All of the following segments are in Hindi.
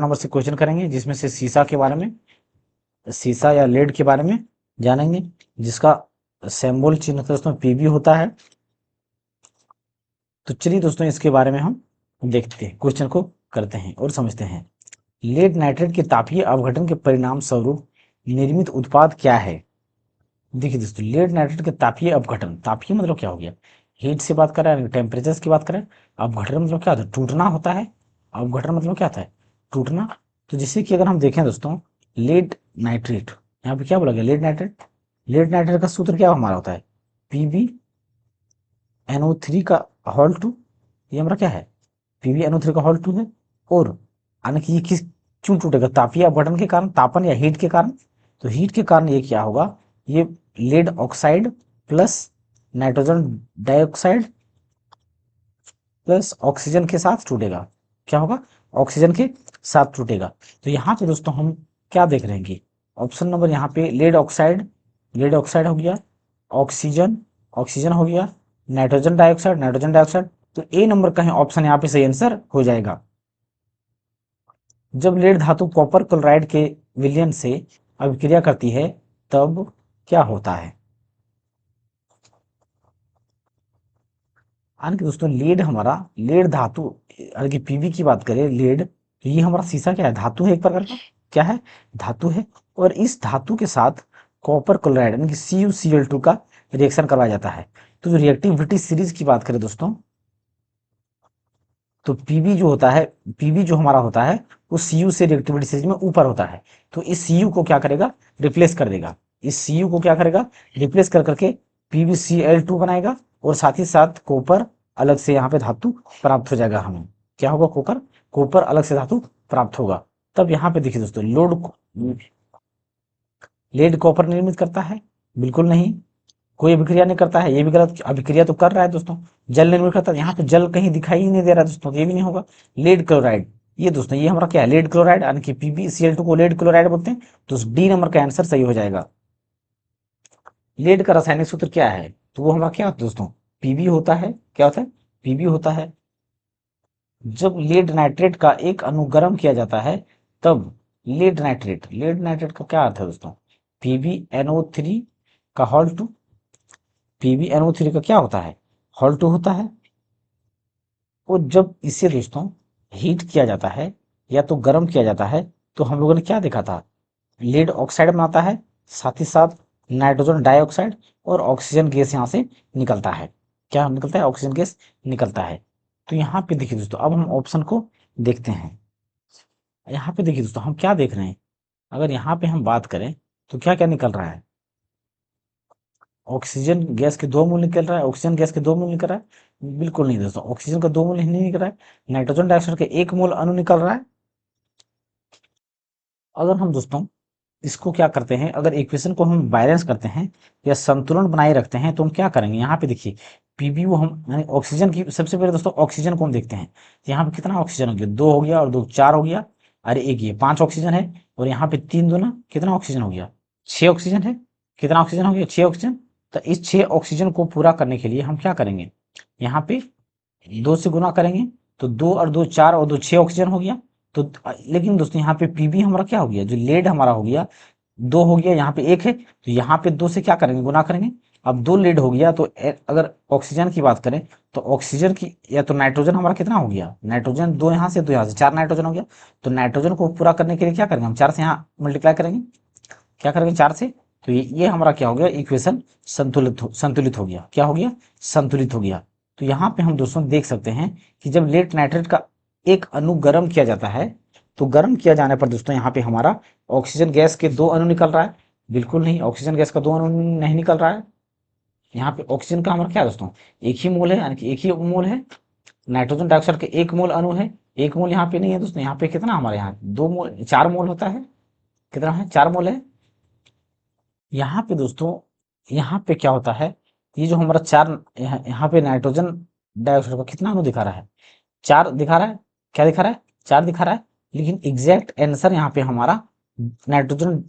नंबर से क्वेश्चन करेंगे, जिसमें से शीशा के बारे में, शीशा या लेड के बारे में जानेंगे, जिसका सिंबल चिन्ह होता है दोस्तों पीबी होता है। तो चलिए दोस्तों इसके बारे में हम देखते हैं, क्वेश्चन को करते हैं और समझते हैं। लेड नाइट्रेट के तापीय अपघटन के परिणाम स्वरूप निर्मित उत्पाद क्या है? देखिए दोस्तों, लेड नाइट्रेट के तापीय अपघटन, तापीय मतलब क्या हो गया, हीट से बात कर रहे हैं, टेम्परेचर की बात करें। अपघटन मतलब क्या होता है, टूटना होता है। अपघटन मतलब क्या होता है, टूटना। तो जैसे कि अगर हम देखें दोस्तों, लेड नाइट्रेट, यहाँ पे क्या बोला गया, लेड नाइट्रेट। लेड नाइट्रेट का सूत्र क्या हमारा होता है, पीबी NO3 का होल 2। ये हमारा क्या है, पीबी NO3 का होल 2 है। और यानी कि ये किस क्यों टूटेगा, तापीय अपघटन के कारण, तापन या हीट के कारण। तो हीट के कारण ये क्या होगा, ये lead oxide plus nitrogen dioxide plus oxygen के साथ टूटेगा। क्या होगा, ऑक्सीजन के साथ टूटेगा। तो यहाँ पे दोस्तों हम क्या देख रहे हैं कि ऑप्शन नंबर यहाँ पे लेड ऑक्साइड, लेड ऑक्साइड हो गया, ऑक्सीजन, ऑक्सीजन हो गया, नाइट्रोजन डाइऑक्साइड, नाइट्रोजन डाइऑक्साइड। तो ए नंबर का है ऑप्शन यहाँ पे सही आंसर हो जाएगा। जब लेड धातु कॉपर क्लोराइड के विलयन से अभिक्रिया करती है तब क्या होता है? यानी कि दोस्तों लेड हमारा, लेड धातु, यानी कि पीबी की बात करें लेड, तो ये हमारा शीशा क्या है, धातु है एक प्रकार का। क्या है, धातु है। और इस धातु के साथ कॉपर क्लोराइड यानी कि CuCl2 का रिएक्शन करवाया जाता है। तो जो रिएक्टिविटी सीरीज की बात करें दोस्तों, तो पीबी जो होता है, पीबी जो हमारा होता है वो Cu से रिएक्टिविटी सीरीज में ऊपर होता है। तो इस Cu को क्या करेगा, रिप्लेस कर देगा। इस Cu को क्या करेगा, रिप्लेस कर करके PbCl2 बनाएगा। और साथ ही साथ कॉपर अलग से यहाँ पे धातु प्राप्त हो जाएगा हमें। क्या होगा, कॉपर, कॉपर अलग से धातु प्राप्त होगा। तब यहाँ पे देखिए दोस्तों, लेड कॉपर निर्मित करता है, बिल्कुल नहीं। कोई अभिक्रिया नहीं करता है, ये भी गलत। अभिक्रिया तो कर रहा है दोस्तों, जल निर्मित करता है। यहाँ पे जल कहीं दिखाई ही नहीं दे रहा है दोस्तों, तो ये भी नहीं होगा। लेड क्लोराइड, ये दोस्तों ये हमारा क्या है, लेड क्लोराइड, यानी कि PbCl2 को लेड क्लोराइड बोलते हैं। तो डी नंबर का आंसर सही हो जाएगा। लेड का रासायनिक सूत्र क्या है, तो वो हमारा क्या होता है दोस्तों, पीबी होता है। क्या होता है, पीबी होता है। जब लेड नाइट्रेट का एक अणु गर्म किया जाता है तब लेड नाइट्रेट, लेड नाइट्रेट का क्या अर्थ है दोस्तों, PbNO3 का होल 2। PbNO3 का क्या होता है, होल 2 होता है। और जब इसे दोस्तों हीट किया जाता है या तो गर्म किया जाता है, तो हम लोगों ने क्या देखा था, लेड ऑक्साइड बनाता है, साथ ही साथ नाइट्रोजन डाइऑक्साइड और ऑक्सीजन गैस यहाँ से निकलता है। क्या निकलता है, ऑक्सीजन गैस निकलता है। तो यहाँ पे देखिए दोस्तों, अब हम ऑप्शन को देखते हैं। यहाँ पे देखिए दोस्तों, हम क्या देख रहे हैं, अगर यहाँ पे हम बात करें तो क्या क्या निकल रहा है, ऑक्सीजन गैस के 2 मोल निकल रहा है, ऑक्सीजन गैस के 2 मोल निकल रहा है, बिल्कुल नहीं दोस्तों, ऑक्सीजन का 2 मोल नहीं निकल रहा है। नाइट्रोजन डाइऑक्साइड का 1 मोल अणु निकल रहा है। अगर हम दोस्तों इसको क्या करते हैं, अगर इक्वेशन को हम बैलेंस करते हैं या संतुलन बनाए रखते हैं, तो हम क्या करेंगे, यहाँ पे देखिए पीबी वो हम यानी ऑक्सीजन की, सबसे पहले दोस्तों ऑक्सीजन को हम देखते हैं। तो यहाँ पे कितना ऑक्सीजन हो गया, 2 हो गया और 2 4 हो गया। अरे एक ये 5 ऑक्सीजन है। और यहाँ पे 3 दूना कितना ऑक्सीजन हो गया, 6 ऑक्सीजन है। कितना ऑक्सीजन हो गया, 6 ऑक्सीजन। तो इस 6 ऑक्सीजन को पूरा करने के लिए हम क्या करेंगे, यहाँ पे 2 से गुना करेंगे। तो 2 और 2 4 और 2 6 ऑक्सीजन हो गया। तो लेकिन दोस्तों यहाँ पे पीबी हमारा क्या हो गया, जो लेड हमारा हो गया 2 हो गया, यहाँ पे 1 है, तो यहाँ पे 2 से क्या करेंगे, गुना करेंगे। अब 2 लेड हो गया। तो अगर ऑक्सीजन की बात करें तो ऑक्सीजन की या तो नाइट्रोजन हमारा कितना हो गया, नाइट्रोजन 2 यहाँ से 2 यहाँ से 4 नाइट्रोजन हो गया। तो नाइट्रोजन को पूरा करने के लिए क्या करेंगे, हम 4 से यहाँ मल्टीप्लाई करेंगे। क्या करेंगे, 4 से। तो ये हमारा क्या हो गया, इक्वेशन संतुलित हो गया। क्या हो गया, संतुलित हो गया। तो यहाँ पे हम दोस्तों देख सकते हैं कि जब लेड नाइट्रेट का एक अणु गर्म किया जाता है, तो गर्म किया जाने पर दोस्तों यहाँ पे हमारा ऑक्सीजन गैस के 2 अणु निकल रहा है, बिल्कुल नहीं, ऑक्सीजन गैस का 2 अणु नहीं निकल रहा है। यहाँ पे ऑक्सीजन का हमारा क्या दोस्तों, एक ही मोल है, यानी कि एक ही मोल है। नाइट्रोजन डाइऑक्साइड के 1 मोल अणु है, 1 मोल यहाँ पे नहीं है दोस्तों। यहाँ पे कितना हमारे यहाँ 2 मोल, 4 मोल होता है। कितना है, 4 मोल है। यहाँ पे दोस्तों, यहाँ पे क्या होता है, ये जो हमारा 4, यहाँ पे नाइट्रोजन डाइऑक्साइड का कितना अणु दिखा रहा है, 4 दिखा रहा है। क्या दिखा रहा है, 4 दिखा रहा है। लेकिन एग्जैक्ट आंसर यहाँ पे हमारा नाइट्रोजन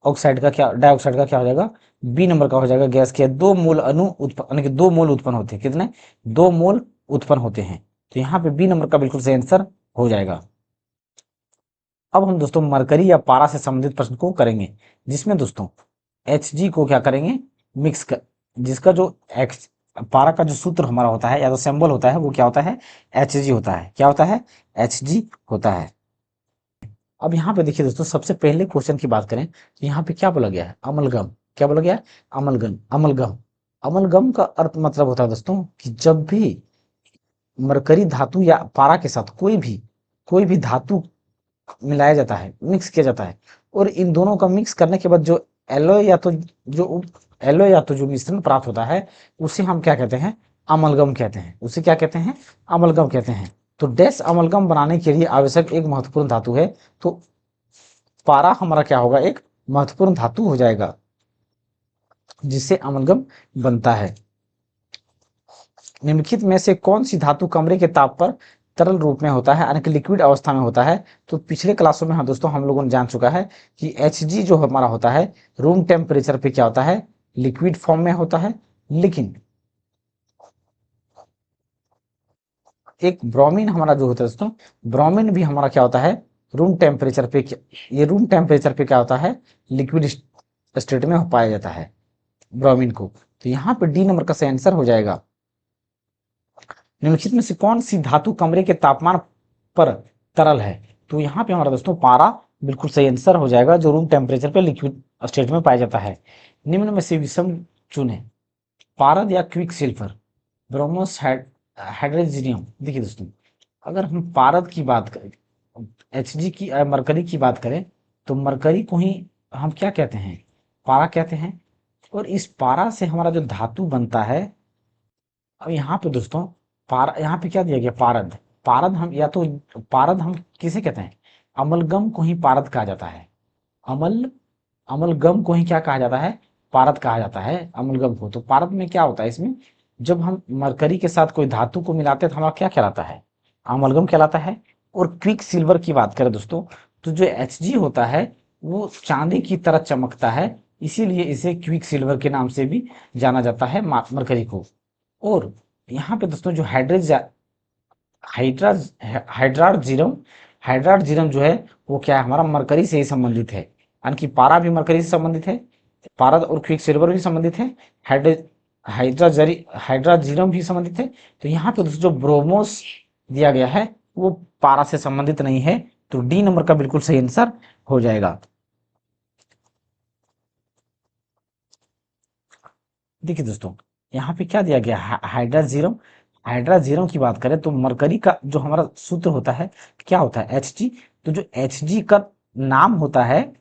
ऑक्साइड का क्या, डाइऑक्साइड का क्या हो जाएगा, बी नंबर का हो जाएगा। गैस के 2 मोल अणु उत्पन्न, यानी कि 2 मोल उत्पन्न होते हैं। कितने, 2 मोल उत्पन्न होते हैं। तो यहाँ पे बी नंबर का बिल्कुल सही आंसर हो जाएगा। अब हम दोस्तों मरकरी या पारा से संबंधित प्रश्न को करेंगे, जिसमें दोस्तों Hg को क्या करेंगे, मिक्स कर, जिसका जो एक्स पारा का जो सूत्र हमारा होता है या तो सिंबल होता है वो क्या होता है, Hg होता है। क्या होता है, Hg होता है। अब यहाँ पे देखिए दोस्तों, सबसे पहले क्वेश्चन की बात करें तो यहाँ पे क्या बोला गया है, अमलगम। क्या बोला गया है, अमलगम। अमलगम, अमलगम का अर्थ मतलब होता है दोस्तों कि जब भी मरकरी धातु या पारा के साथ कोई भी धातु मिलाया जाता है, मिक्स किया जाता है, और इन दोनों का मिक्स करने के बाद जो एलॉय या तो जो एलॉय या तो जो मिश्रण प्राप्त होता है, उसे हम क्या कहते हैं, अमलगम कहते हैं। उसे क्या कहते हैं, अमलगम कहते हैं। तो डैश अमलगम बनाने के लिए आवश्यक एक महत्वपूर्ण धातु है, तो पारा हमारा क्या होगा, एक महत्वपूर्ण धातु हो जाएगा जिससे अमलगम बनता है। निम्नलिखित में से कौन सी धातु कमरे के ताप पर तरल रूप में होता है, यानी कि लिक्विड अवस्था में होता है। तो पिछले क्लासों में हाँ दोस्तों हम लोगों ने जान चुका है कि Hg जो हमारा होता है रूम टेम्परेचर पे क्या होता है, लिक्विड फॉर्म में होता है। लेकिन एक ब्रोमीन हमारा जो होता है दोस्तों, ब्रोमीन भी हमारा क्या होता है, रूम टेम्परेचर पे, ये रूम टेम्परेचर पे क्या होता है, लिक्विड स्टेट में पाया जाता है ब्रोमीन को। तो यहाँ पे डी नंबर का सही आंसर हो जाएगा। निम्नलिखित में से कौन सी धातु कमरे के तापमान पर तरल है। तो यहाँ पे हमारा दोस्तों पारा बिल्कुल सही आंसर हो जाएगा, जो रूम टेम्परेचर पे लिक्विड स्टेट में पाया जाता है। निम्न में से विषम चुने, पारद या क्विक सिल्फर, ब्रोमोस हाइड्रोजीनियम। देखिए दोस्तों, अगर हम पारद की बात करें, Hg की मरकरी की बात करें, तो मरकरी को ही हम क्या कहते हैं, पारा कहते हैं। और इस पारा से हमारा जो धातु बनता है, अब यहाँ पे दोस्तों पारा, यहाँ पे क्या दिया गया, पारद। पारद हम या तो पारद हम किसे कहते हैं, अमलगम को ही पारद कहा जाता है। अमल अमलगम को ही क्या कहा जाता है, पारद कहा जाता है अमलगम को। तो पारद में क्या होता है, इसमें जब हम मरकरी के साथ कोई धातु को मिलाते हैं तो हमारा क्या कहलाता है, अमलगम कहलाता है। और क्विक सिल्वर की बात करें दोस्तों, तो जो Hg होता है वो चांदी की तरह चमकता है, इसीलिए इसे क्विक सिल्वर के नाम से भी जाना जाता है मरकरी को। और यहाँ पे दोस्तों जो हाइड्रार्जिरम, हाइड्रार्जिरम जो है वो क्या है, हमारा मरकरी से ही संबंधित है। यानी कि पारा भी मरकरी से संबंधित है, पारा और क्विक सिल्वर भी संबंधित है, हाइड्राजीरम भी संबंधित है। तो यहाँ पे दोस्तों जो ब्रोमोस दिया गया है वो पारा से संबंधित नहीं है, तो डी नंबर का बिल्कुल सही आंसर हो जाएगा। देखिए दोस्तों, यहाँ पे क्या दिया गया, हाइड्राजीरम। हाइड्राजीरम की बात करें तो मरकरी का जो हमारा सूत्र होता है क्या होता है, Hg। तो जो Hg का नाम होता है,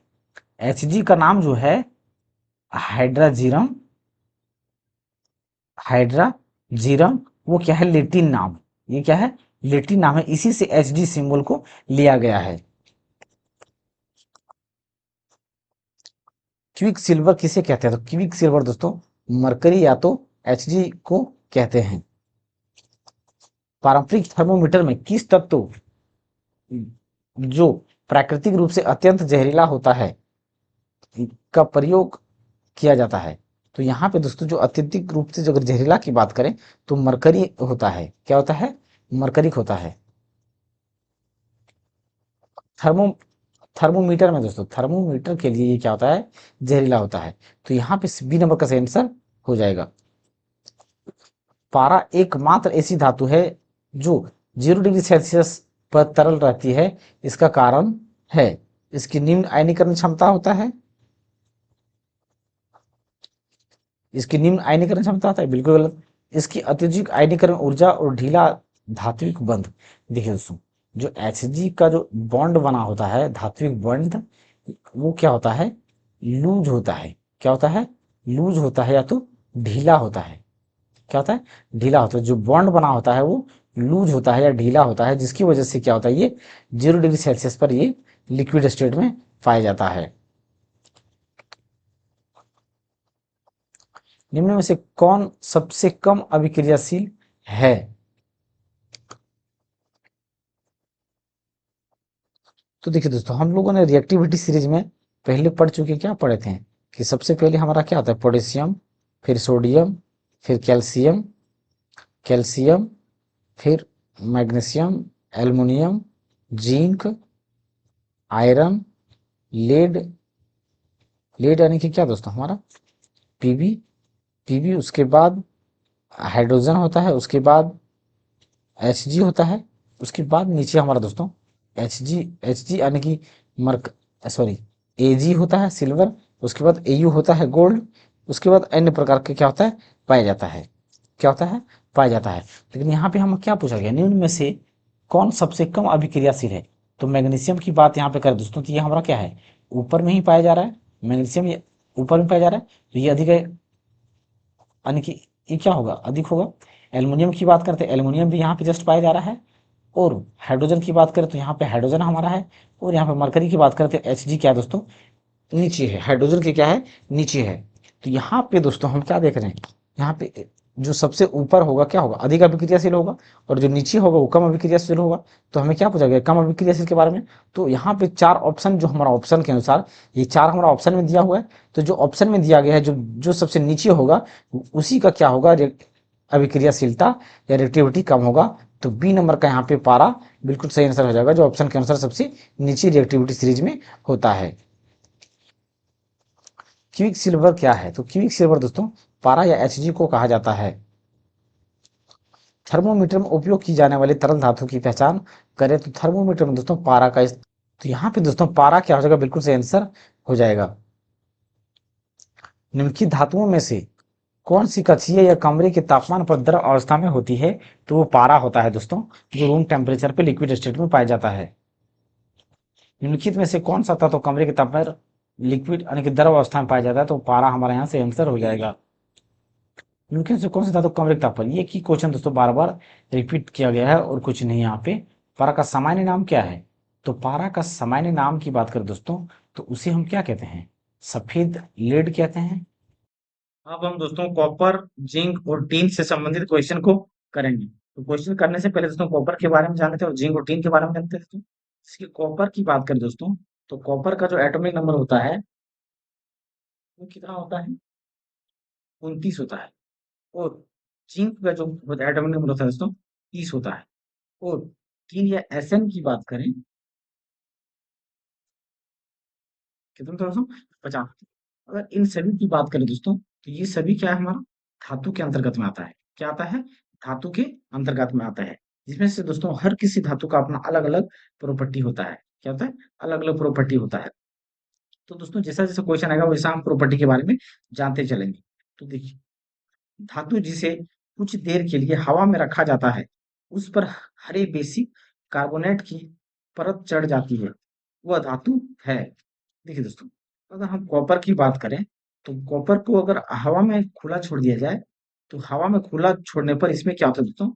Hg का नाम जो है हाइड्राजीरम, हाइड्राजीरम, वो क्या है, लेटिन नाम। ये क्या है, लेटिन नाम है, इसी से Hg सिंबल को लिया गया है। क्विक सिल्वर किसे कहते हैं, तो क्विक सिल्वर दोस्तों मरकरी या तो Hg को कहते हैं। पारंपरिक थर्मोमीटर में किस तत्व जो प्राकृतिक रूप से अत्यंत जहरीला होता है का प्रयोग किया जाता है। तो यहाँ पे दोस्तों जो अत्यधिक रूप से जो अगर जहरीला की बात करें तो मरकरी होता है। क्या होता है, मरकरिक होता है। थर्मो थर्मोमीटर में दोस्तों, थर्मोमीटर के लिए ये क्या होता है, जहरीला होता है। तो यहाँ पे बी नंबर का सही आंसर हो जाएगा। पारा एकमात्र ऐसी धातु है जो 0 डिग्री सेल्सियस पर तरल रहती है, इसका कारण है इसकी निम्न आयनीकरण क्षमता होता है, इसकी निम्न आयनीकरण क्षमता होता है, बिल्कुल गलत। इसकी अत्यधिक आयनीकरण ऊर्जा और ढीला धात्विक बंध। देखिए दोस्तों, जो Hg का जो बॉन्ड बना होता है, धात्विक बंध, वो क्या होता है, लूज होता है। क्या होता है, लूज होता है या तो ढीला होता है। क्या होता है, ढीला होता है। जो बॉन्ड बना होता है वो लूज होता है या ढीला होता है, जिसकी वजह से क्या होता है, ये 0 डिग्री सेल्सियस पर ये लिक्विड स्टेट में पाया जाता है। निम्न में से कौन सबसे कम अभिक्रियाशील है। तो देखिए दोस्तों, हम लोगों ने रिएक्टिविटी सीरीज में पहले पढ़ चुके, क्या पढ़े थे कि सबसे पहले हमारा क्या होता है, पोटेशियम, फिर सोडियम, फिर कैल्शियम, कैल्शियम, फिर magnesium, aluminium, zinc, iron, lead, lead यानी कि क्या दोस्तों हमारा पीबी, पीबी उसके बाद हाइड्रोजन होता है, उसके बाद एच जी होता है, उसके बाद नीचे हमारा दोस्तों एच जी यानी कि मर्क सॉरी ए जी होता है सिल्वर, उसके बाद ए यू होता है गोल्ड, उसके बाद अन्य प्रकार के क्या होता है पाया जाता है, क्या होता है पाया जाता है। लेकिन यहाँ पे हम क्या पूछा गया निम्न में से कौन सबसे कम अभिक्रियाशील है। तो मैग्नीशियम की बात यहाँ पे करें दोस्तों तो ये हमारा क्या है ऊपर में ही पाया जा रहा है, मैग्नीशियम ये ऊपर में पाया जा रहा है तो ये अधिक है, यानी कि ये क्या होगा अधिक होगा। एल्युमिनियम की बात करते हैं एल्युमिनियम भी यहाँ पे जस्ट पाया जा रहा है। और हाइड्रोजन की बात करें तो यहाँ पे हाइड्रोजन हमारा है। और यहाँ पे मरकरी की बात करते हैं एच जी क्या है दोस्तों नीचे है, हाइड्रोजन के क्या है नीचे है। तो यहाँ पे दोस्तों हम क्या देख रहे हैं यहाँ पे जो सबसे ऊपर होगा क्या होगा अधिक अभिक्रियाशील होगा, और जो नीचे होगा वो कम अभिक्रियाशील होगा। तो हमें क्या पूछा गया कम अभिक्रियाशील के बारे में। तो यहाँ पे चार ऑप्शन जो हमारा ऑप्शन के अनुसार ये चार हमारा ऑप्शन में दिया हुआ है। तो जो ऑप्शन में दिया गया है जो जो सबसे नीचे होगा उसी का क्या होगा अभिक्रियाशीलता या रिएक्टिविटी कम होगा। तो बी नंबर का यहाँ पे पारा बिल्कुल सही आंसर हो जाएगा जो ऑप्शन के अनुसार सबसे नीचे रिएक्टिविटी सीरीज में होता है। क्विक सिल्वर क्या है तो क्विक सिल्वर दोस्तों पारा या एच को कहा जाता है। थर्मोमीटर में उपयोग की जाने वाली तरल धातु की पहचान करें तो थर्मोमीटर में दोस्तों पारा का तो यहाँ पे दोस्तों पारा क्या हो जाएगा बिल्कुल सही आंसर हो जाएगा। निम्नलिखित धातुओं में से कौन सी कक्षीय या कमरे के तापमान पर द्रव अवस्था में होती है तो वो पारा होता है दोस्तों जो रूम टेम्परेचर पे लिक्विड स्टेट में पाया जाता है। निम्नलिखित में से कौन सा तत्व कमरे के तापमान पर लिक्विड यानी कि द्रव अवस्था में पाया जाता है तो पारा हमारे यहाँ से आंसर हो जाएगा। निम्नलिखित से कौन सा धातु कमरे के तापमान ये की क्वेश्चन दोस्तों बार बार रिपीट किया गया है और कुछ नहीं यहाँ पे। पारा का सामान्य नाम क्या है तो पारा का सामान्य नाम की बात करें दोस्तों तो उसे हम क्या कहते हैं सफेद लेड कहते हैं। अब हम दोस्तों कॉपर जिंक और टीन से संबंधित क्वेश्चन को करेंगे। तो क्वेश्चन करने से पहले दोस्तों कॉपर के बारे में जान लेते हैं और जिंक और टीन के बारे में जानते हैं दोस्तों। इसकी कॉपर की बात करें दोस्तों तो कॉपर का जो एटॉमिक नंबर होता है वो कितना होता है 29 होता है। और जिंक का जो एटॉमिक नंबर होता है दोस्तों 30 होता है। और टीन या एसएन की बात करें कितना था दोस्तों 50। अगर इन सभी की बात करें दोस्तों तो ये सभी क्या है हमारा धातु के अंतर्गत में आता है। क्या आता है धातु के अंतर्गत में आता है। जिसमें से दोस्तों हर किसी धातु का अपना अलग अलग प्रॉपर्टी होता है। क्या होता है अलग अलग प्रॉपर्टी होता है। तो दोस्तों जैसा जैसा क्वेश्चन आएगा वैसा हम प्रॉपर्टी के बारे में जानते चलेंगे। तो देखिए धातु जिसे कुछ देर के लिए हवा में रखा जाता है उस पर हरे बेसिक कार्बोनेट की परत चढ़ जाती है वह धातु है। देखिए दोस्तों अगर हम कॉपर की बात करें तो कॉपर को अगर हवा में खुला छोड़ दिया जाए तो हवा में खुला छोड़ने पर इसमें क्या होता है दोस्तों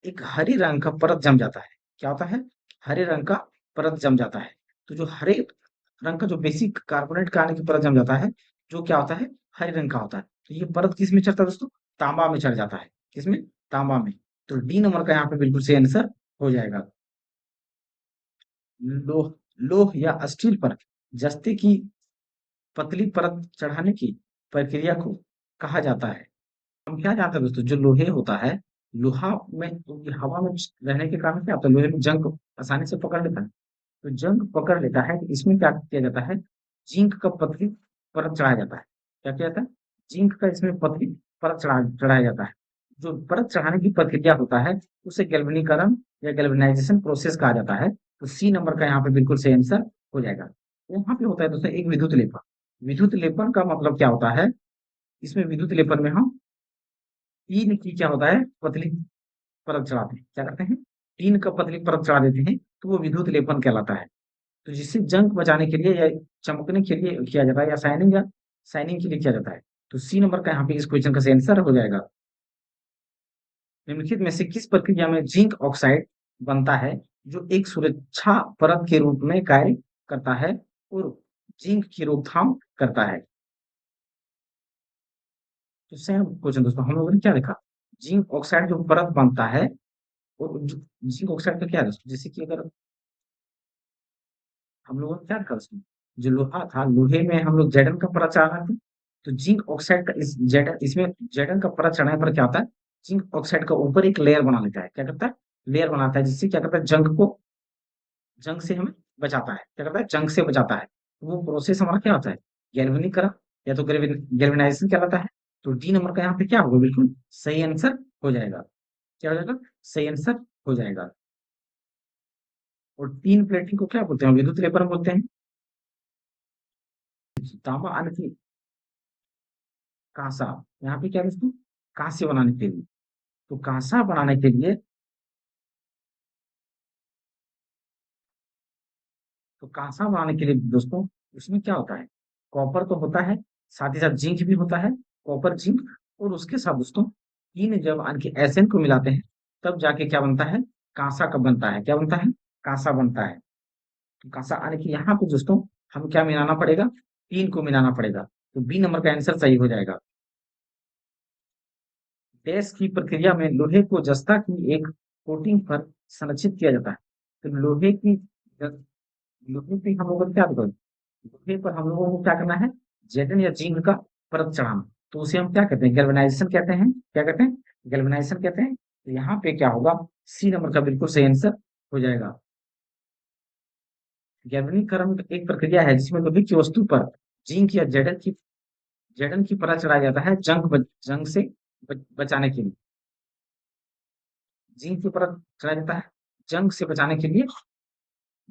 एक हरे रंग का परत जम जाता है। क्या होता है हरे रंग का परत जम जाता है। तो जो हरे रंग का जो बेसिक कार्बोनेट का आने की परत जम जाता है जो क्या होता है हरे रंग का होता है। तो ये परत किस में चढ़ता है दोस्तों तांबा में चढ़ जाता है। किसमें तांबा में। तो डी नंबर का यहाँ पे बिल्कुल सही आंसर हो जाएगा। लोह लोह या स्टील पर जस्ते की पतली परत चढ़ाने की प्रक्रिया को कहा जाता है। हम क्या जानते हैं दोस्तों जो लोहे होता है लोहा में तो हवा में रहने के कारण क्या होता है लोहे में जंग आसानी से पकड़ लेता है। तो जंग पकड़ लेता है तो इसमें क्या किया जाता है जिंक का पतली परत चढ़ाया जाता है। क्या किया जाता है जिंक का इसमें पतली परत चढ़ाया जाता है। जो परत चढ़ाने की प्रक्रिया होता है उसे गैल्वेनीकरण या गैल्वेनाइजेशन प्रोसेस कहा जाता है। तो सी नंबर का यहाँ पे बिल्कुल सही आंसर हो जाएगा। यहाँ पे होता है दोस्तों एक विद्युत लेपन। विद्युत लेपन का मतलब क्या होता है इसमें विद्युत लेपन में हम टीन की क्या होता है पतली परत चढ़ाते हैं। क्या करते हैं टीन का पतली परत चढ़ा देते हैं तो वो विद्युत लेपन कहलाता है। तो जिससे जंग बचाने के लिए या चमकने के लिए किया जाता है या शाइनिंग के लिए किया जाता है। तो सी नंबर का यहाँ पे इस क्वेश्चन का सही आंसर हो जाएगा। निम्नलिखित में से किस प्रक्रिया में जिंक ऑक्साइड बनता है जो एक सुरक्षा परत के रूप में कार्य करता है और जिंक की रोकथाम करता है। तो सेम क्वेश्चन दोस्तों हम लोगों ने क्या देखा जिंक ऑक्साइड जो परत बनता है और जिंक ऑक्साइड का क्या है दोस्तों जैसे कि अगर हम लोगों ने क्या देखा उसमें जो लोहा था लोहे में हम लोग जेडन का परत चढ़ा थे। तो जिंक ऑक्साइड का इस जेडन इसमें जेडन का परत चढ़ाने पर क्या होता है जिंक ऑक्साइड का ऊपर एक लेयर बना लेता है। क्या करता है लेयर बनाता है जिससे क्या करता है जंग से हमें बचाता है, क्या करता है, जंग से बचाता है। तो वो प्रोसेस हमारा क्या होता है, गैल्वेनिकरण या तो गैल्वेनाइजेशन कहलाता है। तो डी नंबर का यहाँ पे क्या होगा, बिल्कुल सही आंसर हो जाएगा। क्या हो जाएगा, सही आंसर हो जाएगा। और तीन प्लेटिंग को क्या बोलते हैं, विद्युत लेपन बोलते हैं। तांबा आने कांसा, यहाँ पे क्या दोस्तों, कांस्य बनाने के लिए। तो कांसा बनाने के लिए, तो कांसा बनाने के लिए दोस्तों उसमें क्या होता है, कॉपर तो होता है, साथ ही साथ जिंक भी होता है, कॉपर जिंक। और उसके साथ दोस्तों तीन जब आणविक एसिड को मिलाते हैं तब जाके क्या बनता है, कांसा का बनता है। क्या बनता है, कांसा बनता है। तो कांसा आने की यहाँ पे दोस्तों हम क्या मिलाना पड़ेगा, तीन को मिलाना पड़ेगा। तो बी नंबर का आंसर सही हो जाएगा। डैश की प्रक्रिया में लोहे को जस्ता की एक कोटिंग पर संरक्षित किया जाता है। तो लोहे पे हम लोगों को क्या करें, लोहे पर हम लोगों को क्या करना है, जेटन या जिंक का परत चढ़ाना। तो उसे हम क्या कहते हैं, गैल्वेनाइजेशन कहते हैं। क्या कहते हैं, गैल्वेनाइजेशन कहते हैं। तो यहाँ पे क्या होगा, सी नंबर का बिल्कुल सही आंसर हो जाएगा। गैल्वेनीकरण एक प्रक्रिया है जिसमें लोहे की वस्तु पर जिंक या जेडन की परत चढ़ाया जाता है, जंग से बचाने के लिए। जिंक की परत चढ़ाया जाता है जंग से बचाने के लिए,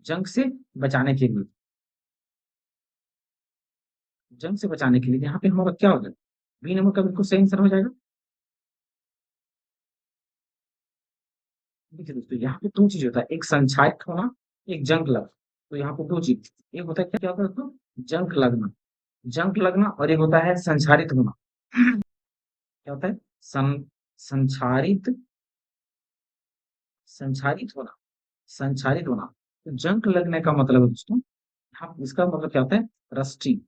जंग से बचाने के लिए, जंग से बचाने के लिए। यहाँ पे हमारा क्या हो जाएगा, बी नंबर का बिल्कुल सही आंसर हो जाएगा। देखिए दोस्तों यहाँ पे दो चीज होता है, एक संक्षारित होना, एक जंग लगना। तो यहाँ पे दो चीज, एक होता है क्या होता है दोस्तों, जंग लगना, जंग लगना, और एक होता है संक्षारित होना। क्या होता है, संक्षारित, संक्षारित होना, संक्षारित होना। तो जंग लगने का मतलब है दोस्तों, हाँ इसका मतलब क्या होता है, रस्टिंग।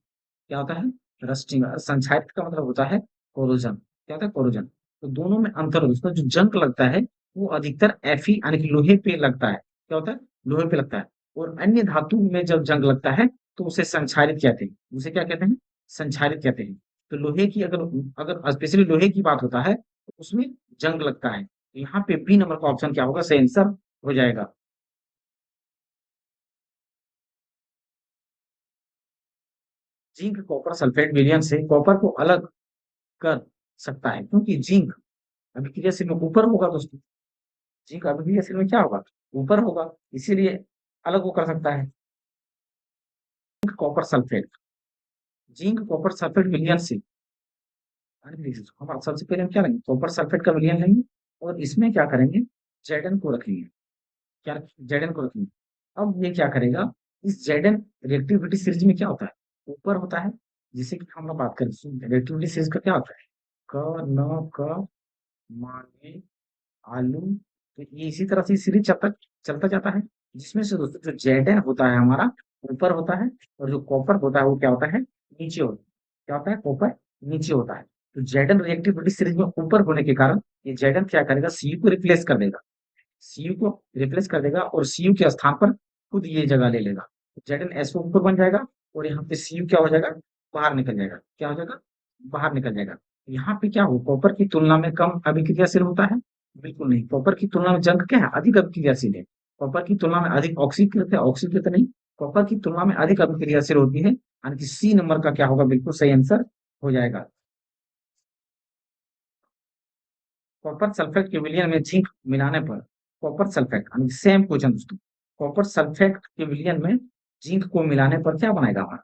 क्या होता है, रस्टिंग। संक्षारित का मतलब होता है कोरोजन। क्या होता है, कोरोजन। तो दोनों में अंतर है दोस्तों, जो जंग लगता है वो अधिकतर Fe यानी कि लोहे पे लगता है। क्या होता है, लोहे पे लगता है। और अन्य धातु में जब जंग लगता है तो उसे संक्षारित कहते हैं। उसे क्या कहते हैं, संक्षारित कहते हैं। तो लोहे की अगर अगर स्पेशली लोहे की बात होता है तो उसमें जंग लगता है। तो यहाँ पे बी नंबर का ऑप्शन क्या होगा, सही आंसर हो जाएगा। जिंक कॉपर सल्फेट विलयन से कॉपर को अलग कर सकता है, क्योंकि जिंक अभिक्रियाशील में ऊपर होगा दोस्तों। जिंक अभिक्रियाशील में क्या होगा, ऊपर होगा, इसीलिए अलग वो कर सकता है। Zinc copper sulphate, zinc copper sulphate विलयन से हमारा सबसे पहले हम क्या लेंगे, कॉपर सल्फेट का विलयन लेंगे। और इसमें क्या करेंगे, जेडन को रखेंगे। क्या, जेडन को रखेंगे। अब ये क्या करेगा, इस जेडन रिएक्टिविटी सीरीज में क्या होता है, ऊपर होता है। जिसे कि हम लोग बात करें, रिएक्टिविटी सीरीज का क्या होता है, क न क माने आलू। तो ये इसी तरह से सीरीज चलता चलता जाता है, जिसमें से दोस्तों जो जेडन होता है हमारा ऊपर होता है, और जो कॉपर होता है वो क्या होता है, नीचे होता है। क्या होता है, कॉपर नीचे होता है। तो जेडन रिएक्टिविटी सीरीज में ऊपर होने के कारण ये जेडन क्या करेगा, सीयू को रिप्लेस कर देगा। सीयू को रिप्लेस कर देगा और सीयू के स्थान पर खुद ये जगह ले लेगा। जेडन एसओ ऊपर बन जाएगा और यहाँ पे सीयू क्या हो जाएगा, बाहर निकल जाएगा। क्या हो जाएगा, बाहर निकल जाएगा। यहाँ पे क्या हो, कॉपर की तुलना में कम अभिक्रियाशील होता है, बिल्कुल नहीं। कॉपर की तुलना में जंग क्या है, अधिक अभिक्रियाशील है। कॉपर की तुलना में अधिक ऑक्सीकृत है, ऑक्सीकृत नहीं, कॉपर की तुलना में अधिक अभिक्रियाशील होती है। यानी कि सी नंबर का क्या होगा, बिल्कुल सही आंसर हो जाएगा। कॉपर सल्फेट के विलयन में जिंक मिलाने पर, कॉपर सल्फेट यानी सेम क्वेश्चन दोस्तों, कॉपर सल्फेट के विलयन में जिंक को मिलाने पर क्या बनाएगा हमारा,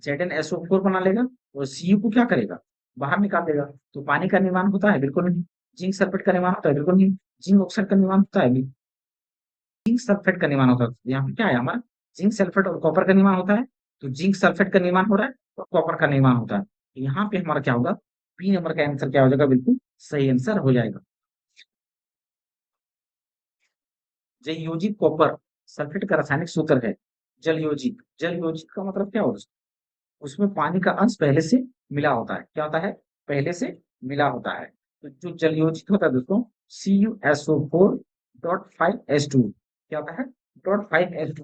Zn SO4 बना लेगा। और Cu को क्या करेगा, बाहर निकाल देगा। तो पानी का निर्माण होता है, बिल्कुल नहीं। जिंक सल्फेट का निर्माण होता है, बिल्कुल नहीं। जिंक ऑक्साइड का निर्माण होता है, जिंक सल्फेट का निर्माण होता है। यहाँ पे क्या है हमारा, जिंक सल्फेट और कॉपर का निर्माण होता है। तो जिंक सल्फेट का निर्माण हो रहा है और कॉपर का निर्माण होता है। तो यहाँ पे हमारा क्या होगा, बी नंबर का आंसर क्या हो जाएगा, बिल्कुल सही आंसर हो जाएगा। जलयोजित कॉपर सल्फेट का रासायनिक सूत्र है जलयोजित। जलयोजित का मतलब क्या होता है, उसमें पानी का अंश पहले से मिला होता है। क्या होता है, पहले से मिला होता है। तो जो जलयोजित होता है दोस्तों, CuSO4.5H2, क्या होता है, .5H2।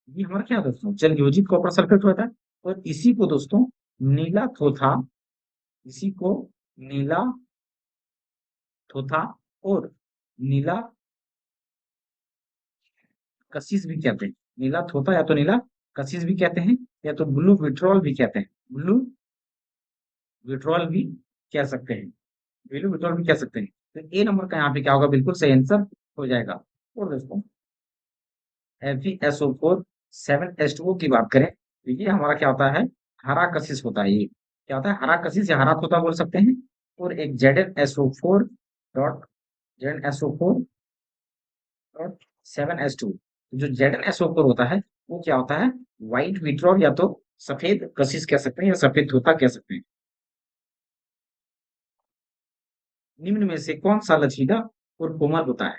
ये हमारा क्या होता है दोस्तों, जलयोजित कॉपर सल्फेट होता है। और इसी को दोस्तों नीला थोथा, इसी को नीला थोथा और नीला कशिश भी कहते हैं। नीला थोथा या तो नीला कशिश भी कहते हैं, या तो ब्लू विट्रोल भी कहते हैं। ब्लू विट्रोल भी कह सकते हैं। ब्लू विट्रोल भी कह सकते हैं। तो ए नंबर का यहाँ पे क्या होगा, बिल्कुल सही आंसर हो जाएगा। और दोस्तों FeSO4 7H2O की बात करें तो ये हमारा क्या होता है, हरा कशिश होता है। ये क्या होता है, हरा कशिश या हरा तोता बोल सकते हैं। और एक ZnSO4 dot ZnSO4 dot 7H2, जो ZnSO4 होता है वो क्या होता है, व्हाइट विट्रॉल या तो सफेद कशिश कह सकते हैं या सफेद तोता कह सकते हैं। निम्न में से कौन सा लचीला और कोमल होता है।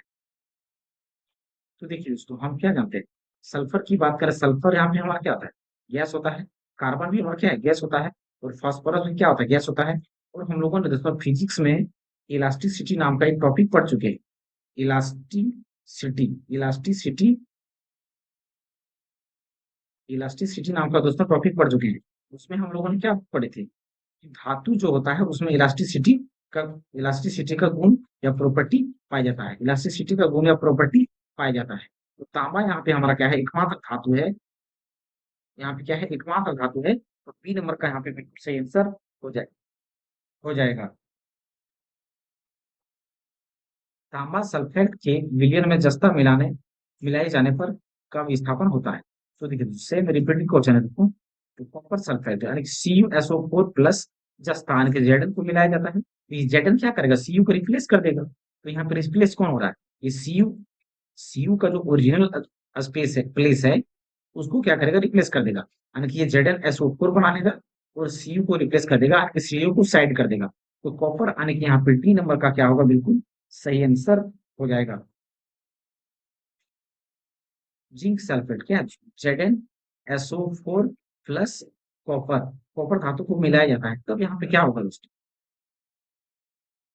तो देखिए दोस्तों, हम क्या जानते हैं, सल्फर की बात करें, सल्फर यहाँ पे हमारा क्या होता है, गैस होता है। कार्बन भी हमारा क्या है, गैस होता है। और फास्फोरस भी क्या होता है, गैस होता है। और हम लोगों ने दोस्तों फिजिक्स में इलास्टिसिटी नाम का एक टॉपिक पढ़ चुके हैं। इलास्टिसिटी इलास्टिसिटी इलास्टिसिटी नाम का दोस्तों टॉपिक पढ़ चुके हैं। उसमें हम लोगों ने क्या पढ़े थे कि धातु जो होता है उसमें का इलास्टिसिटी का गुण या प्रॉपर्टी पाया जाता है। इलास्टिसिटी का गुण या प्रॉपर्टी पाया जाता है। तो तांबा यहाँ पे हमारा क्या है, एकमात्र धातु है। यहाँ पे क्या है, एकमात्र धातु है। तो बी नंबर का यहाँ पे बिल्कुल सही आंसर हो जाए हो जाएगा। तांबा सल्फेट के विलयन में जस्ता मिलाए जाने पर का विस्थापन होता है। तो देखिए सेम रिपीटिंग क्वेश्चन है देखो। तो कॉपर सल्फेट यानी CuSO4 प्लस जस्ता यानी कि Zn को मिलाया जाता है। तो ये Zn क्या करेगा, Cu को रिप्लेस कर देगा। तो यहाँ पे रिप्लेस कौन हो रहा है, ये Cu का जो ओरिजिनल स्पेस है, प्लेस है, उसको क्या करेगा, रिप्लेस कर देगा। यानी कि ये ZnSO4 बना लेगा और Cu को रिप्लेस कर देगा, Cu को साइड कर देगा। तो कॉपर यानी कि यहाँ पे डी नंबर का क्या होगा, बिल्कुल सही आंसर हो जाएगा। जिंक सल्फेट क्या, ZnSO4 प्लस कॉपर, कॉपर धातु को मिलाया जाता है, तब यहाँ पे क्या होगा दोस्तों,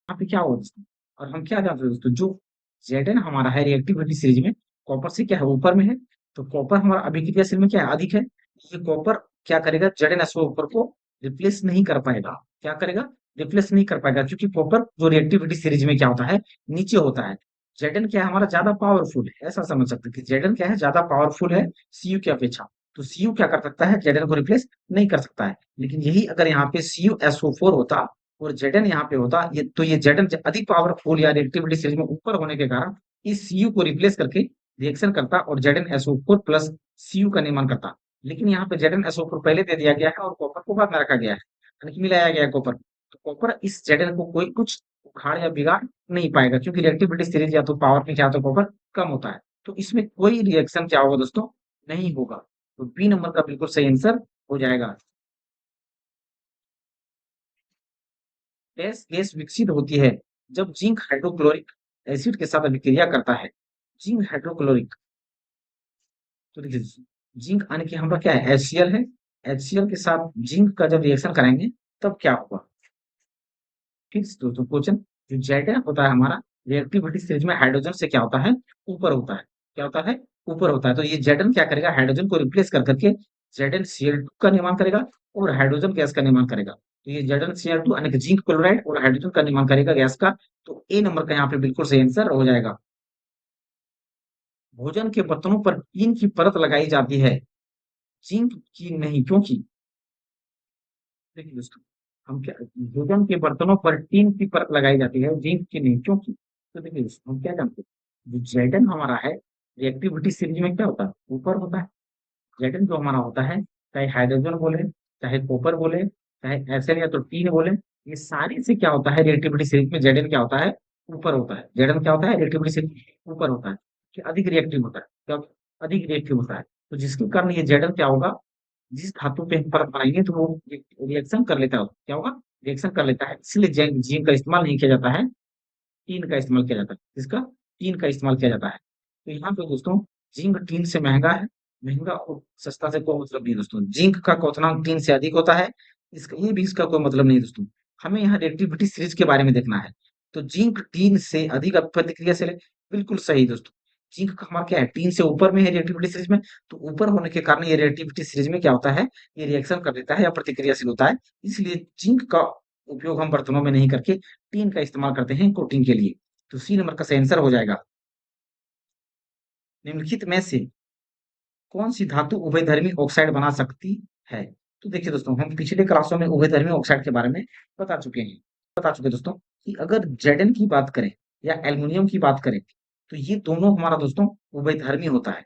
यहाँ पे क्या होगा दोस्तों। और हम क्या जानते हैं दोस्तों, जो Zn हमारा है रिएक्टिविटी सीरीज में कॉपर से क्या है, ऊपर में है। तो कॉपर हमारा अभिक्रियाशील में क्या है, अधिक है। ये कॉपर क्या करेगा, ZnSO4 को रिप्लेस नहीं कर पाएगा। क्या करेगा, रिप्लेस नहीं कर पाएगा, क्योंकि कॉपर जो रिएक्टिविटी सीरीज में क्या होता है, नीचे होता है। Zn क्या है, हमारा ज्यादा पावरफुल है, ऐसा समझ सकते हैं कि Zn क्या है, ज्यादा पावरफुल है Cu की अपेक्षा। तो Cu क्या कर सकता है, Zn को रिप्लेस नहीं कर सकता है। लेकिन यही अगर यहाँ पे CuSO4 होता और Zn यहाँ पे होता, ये तो ये Zn अधिक पावरफुल या रिएक्टिविटी सीरीज में ऊपर होने के कारण इस Cu को रिप्लेस करके रिएक्शन करता और ZnSO4 प्लस Cu का निर्माण करता। लेकिन यहाँ पे ZnSO4 पहले दे दिया गया है और कॉपर को बाद में रखा गया है, यानी कि मिलाया गया है कॉपर। तो कॉपर इस Zn को कोई कुछ उखाड़ या बिगाड़ नहीं पाएगा, क्योंकि रिएक्टिविटी सीरीज या तो पावर में क्या होता है, कॉपर कम होता है। तो इसमें कोई रिएक्शन क्या होगा दोस्तों, नहीं होगा। तो बी नंबर का बिल्कुल सही आंसर हो जाएगा। गैस गैस विकसित होती है जब जिंक हाइड्रोक्लोरिक एसिड के साथ अभिक्रिया करता है। जिंक हाइड्रोक्लोरिक, तो देखिए जिंक यानी कि हमारा क्या है, HCl है। HCl के साथ जिंक का जब रिएक्शन कराएंगे तब क्या होगा। ठीक है दोस्तों, क्वेश्चन जो Zn होता है हमारा रिएक्टिविटी सीरीज में हाइड्रोजन से क्या होता है, ऊपर होता है। क्या होता है, ऊपर होता है। तो ये Zn क्या करेगा, हाइड्रोजन को रिप्लेस कर करके ZnCl2 का निर्माण करेगा और हाइड्रोजन गैस का निर्माण करेगा। तो ये ZnCl2 यानी कि जिंक क्लोराइड और हाइड्रोजन का निर्माण करेगा गैस का। तो ए नंबर का यहाँ पे बिल्कुल सही आंसर हो जाएगा। भोजन के बर्तनों पर टीन की परत लगाई जाती है, जिंक की नहीं, क्योंकि देखिए दोस्तों, हम क्या, भोजन के बर्तनों पर टीन की परत लगाई जाती है, जिंक की नहीं, क्योंकि तो देखिए दोस्तों, हम क्या जानते हैं, जो Zn हमारा है रिएक्टिविटी सीरीज में क्या होता है, ऊपर होता है। Zn जो हमारा होता है, चाहे हाइड्रोजन बोले, चाहे कॉपर बोले, चाहे Sn या तो टीन बोले, ये सारी से क्या होता है, रिएक्टिविटी सीरीज में Zn क्या होता है, ऊपर होता है। Zn क्या होता है, रिएक्टिविटी सीरीज ऊपर होता है, कि अधिक रिएक्टिव होता है। क्या अधिक रिएक्टिव होता है। तो जिसके कारण ये Zn क्या होगा, जिस धातु पे हम परत बनाएंगे तो वो रिएक्शन कर लेता है, क्या होगा, रिएक्शन कर लेता है। इसलिए जिंक का इस्तेमाल नहीं किया जाता है, टीन का इस्तेमाल किया जाता है। इसका टीन का इस्तेमाल किया जाता है। तो यहाँ पे दोस्तों जिंक टीन से महंगा है। महंगा और सस्ता से कोई मतलब नहीं दोस्तों। जिंक का क्वथनांक टीन से अधिक होता है, इसका ये भी इसका कोई मतलब नहीं दोस्तों। हमें यहाँ रिएक्टिविटी सीरीज के बारे में देखना है। तो जिंक टीन से अधिक प्रतिक्रियाशील है, बिल्कुल सही दोस्तों। जिंक का हमारा क्या है, टीन से ऊपर में है रिएक्टिविटी सीरीज में। तो ऊपर होने के कारण ये रिएक्टिविटी सीरीज में क्या होता है, ये रिएक्शन कर देता है या प्रतिक्रियाशील होता है। इसलिए जिंक का उपयोग हम बर्तनों में नहीं करके टीन का इस्तेमाल करते हैं कोटिंग के लिए। तो सी नंबर का सही आंसर हो जाएगा। निम्नलिखित में से कौन सी धातु उभयधर्मी ऑक्साइड बना सकती है? तो देखिए दोस्तों, हम पिछले क्लासों में उभयधर्मी ऑक्साइड के बारे में बता चुके हैं। बता चुके दोस्तों कि अगर Zn की बात करें या एल्युमिनियम की बात करें, तो ये दोनों हमारा दोस्तों उभयधर्मी होता है।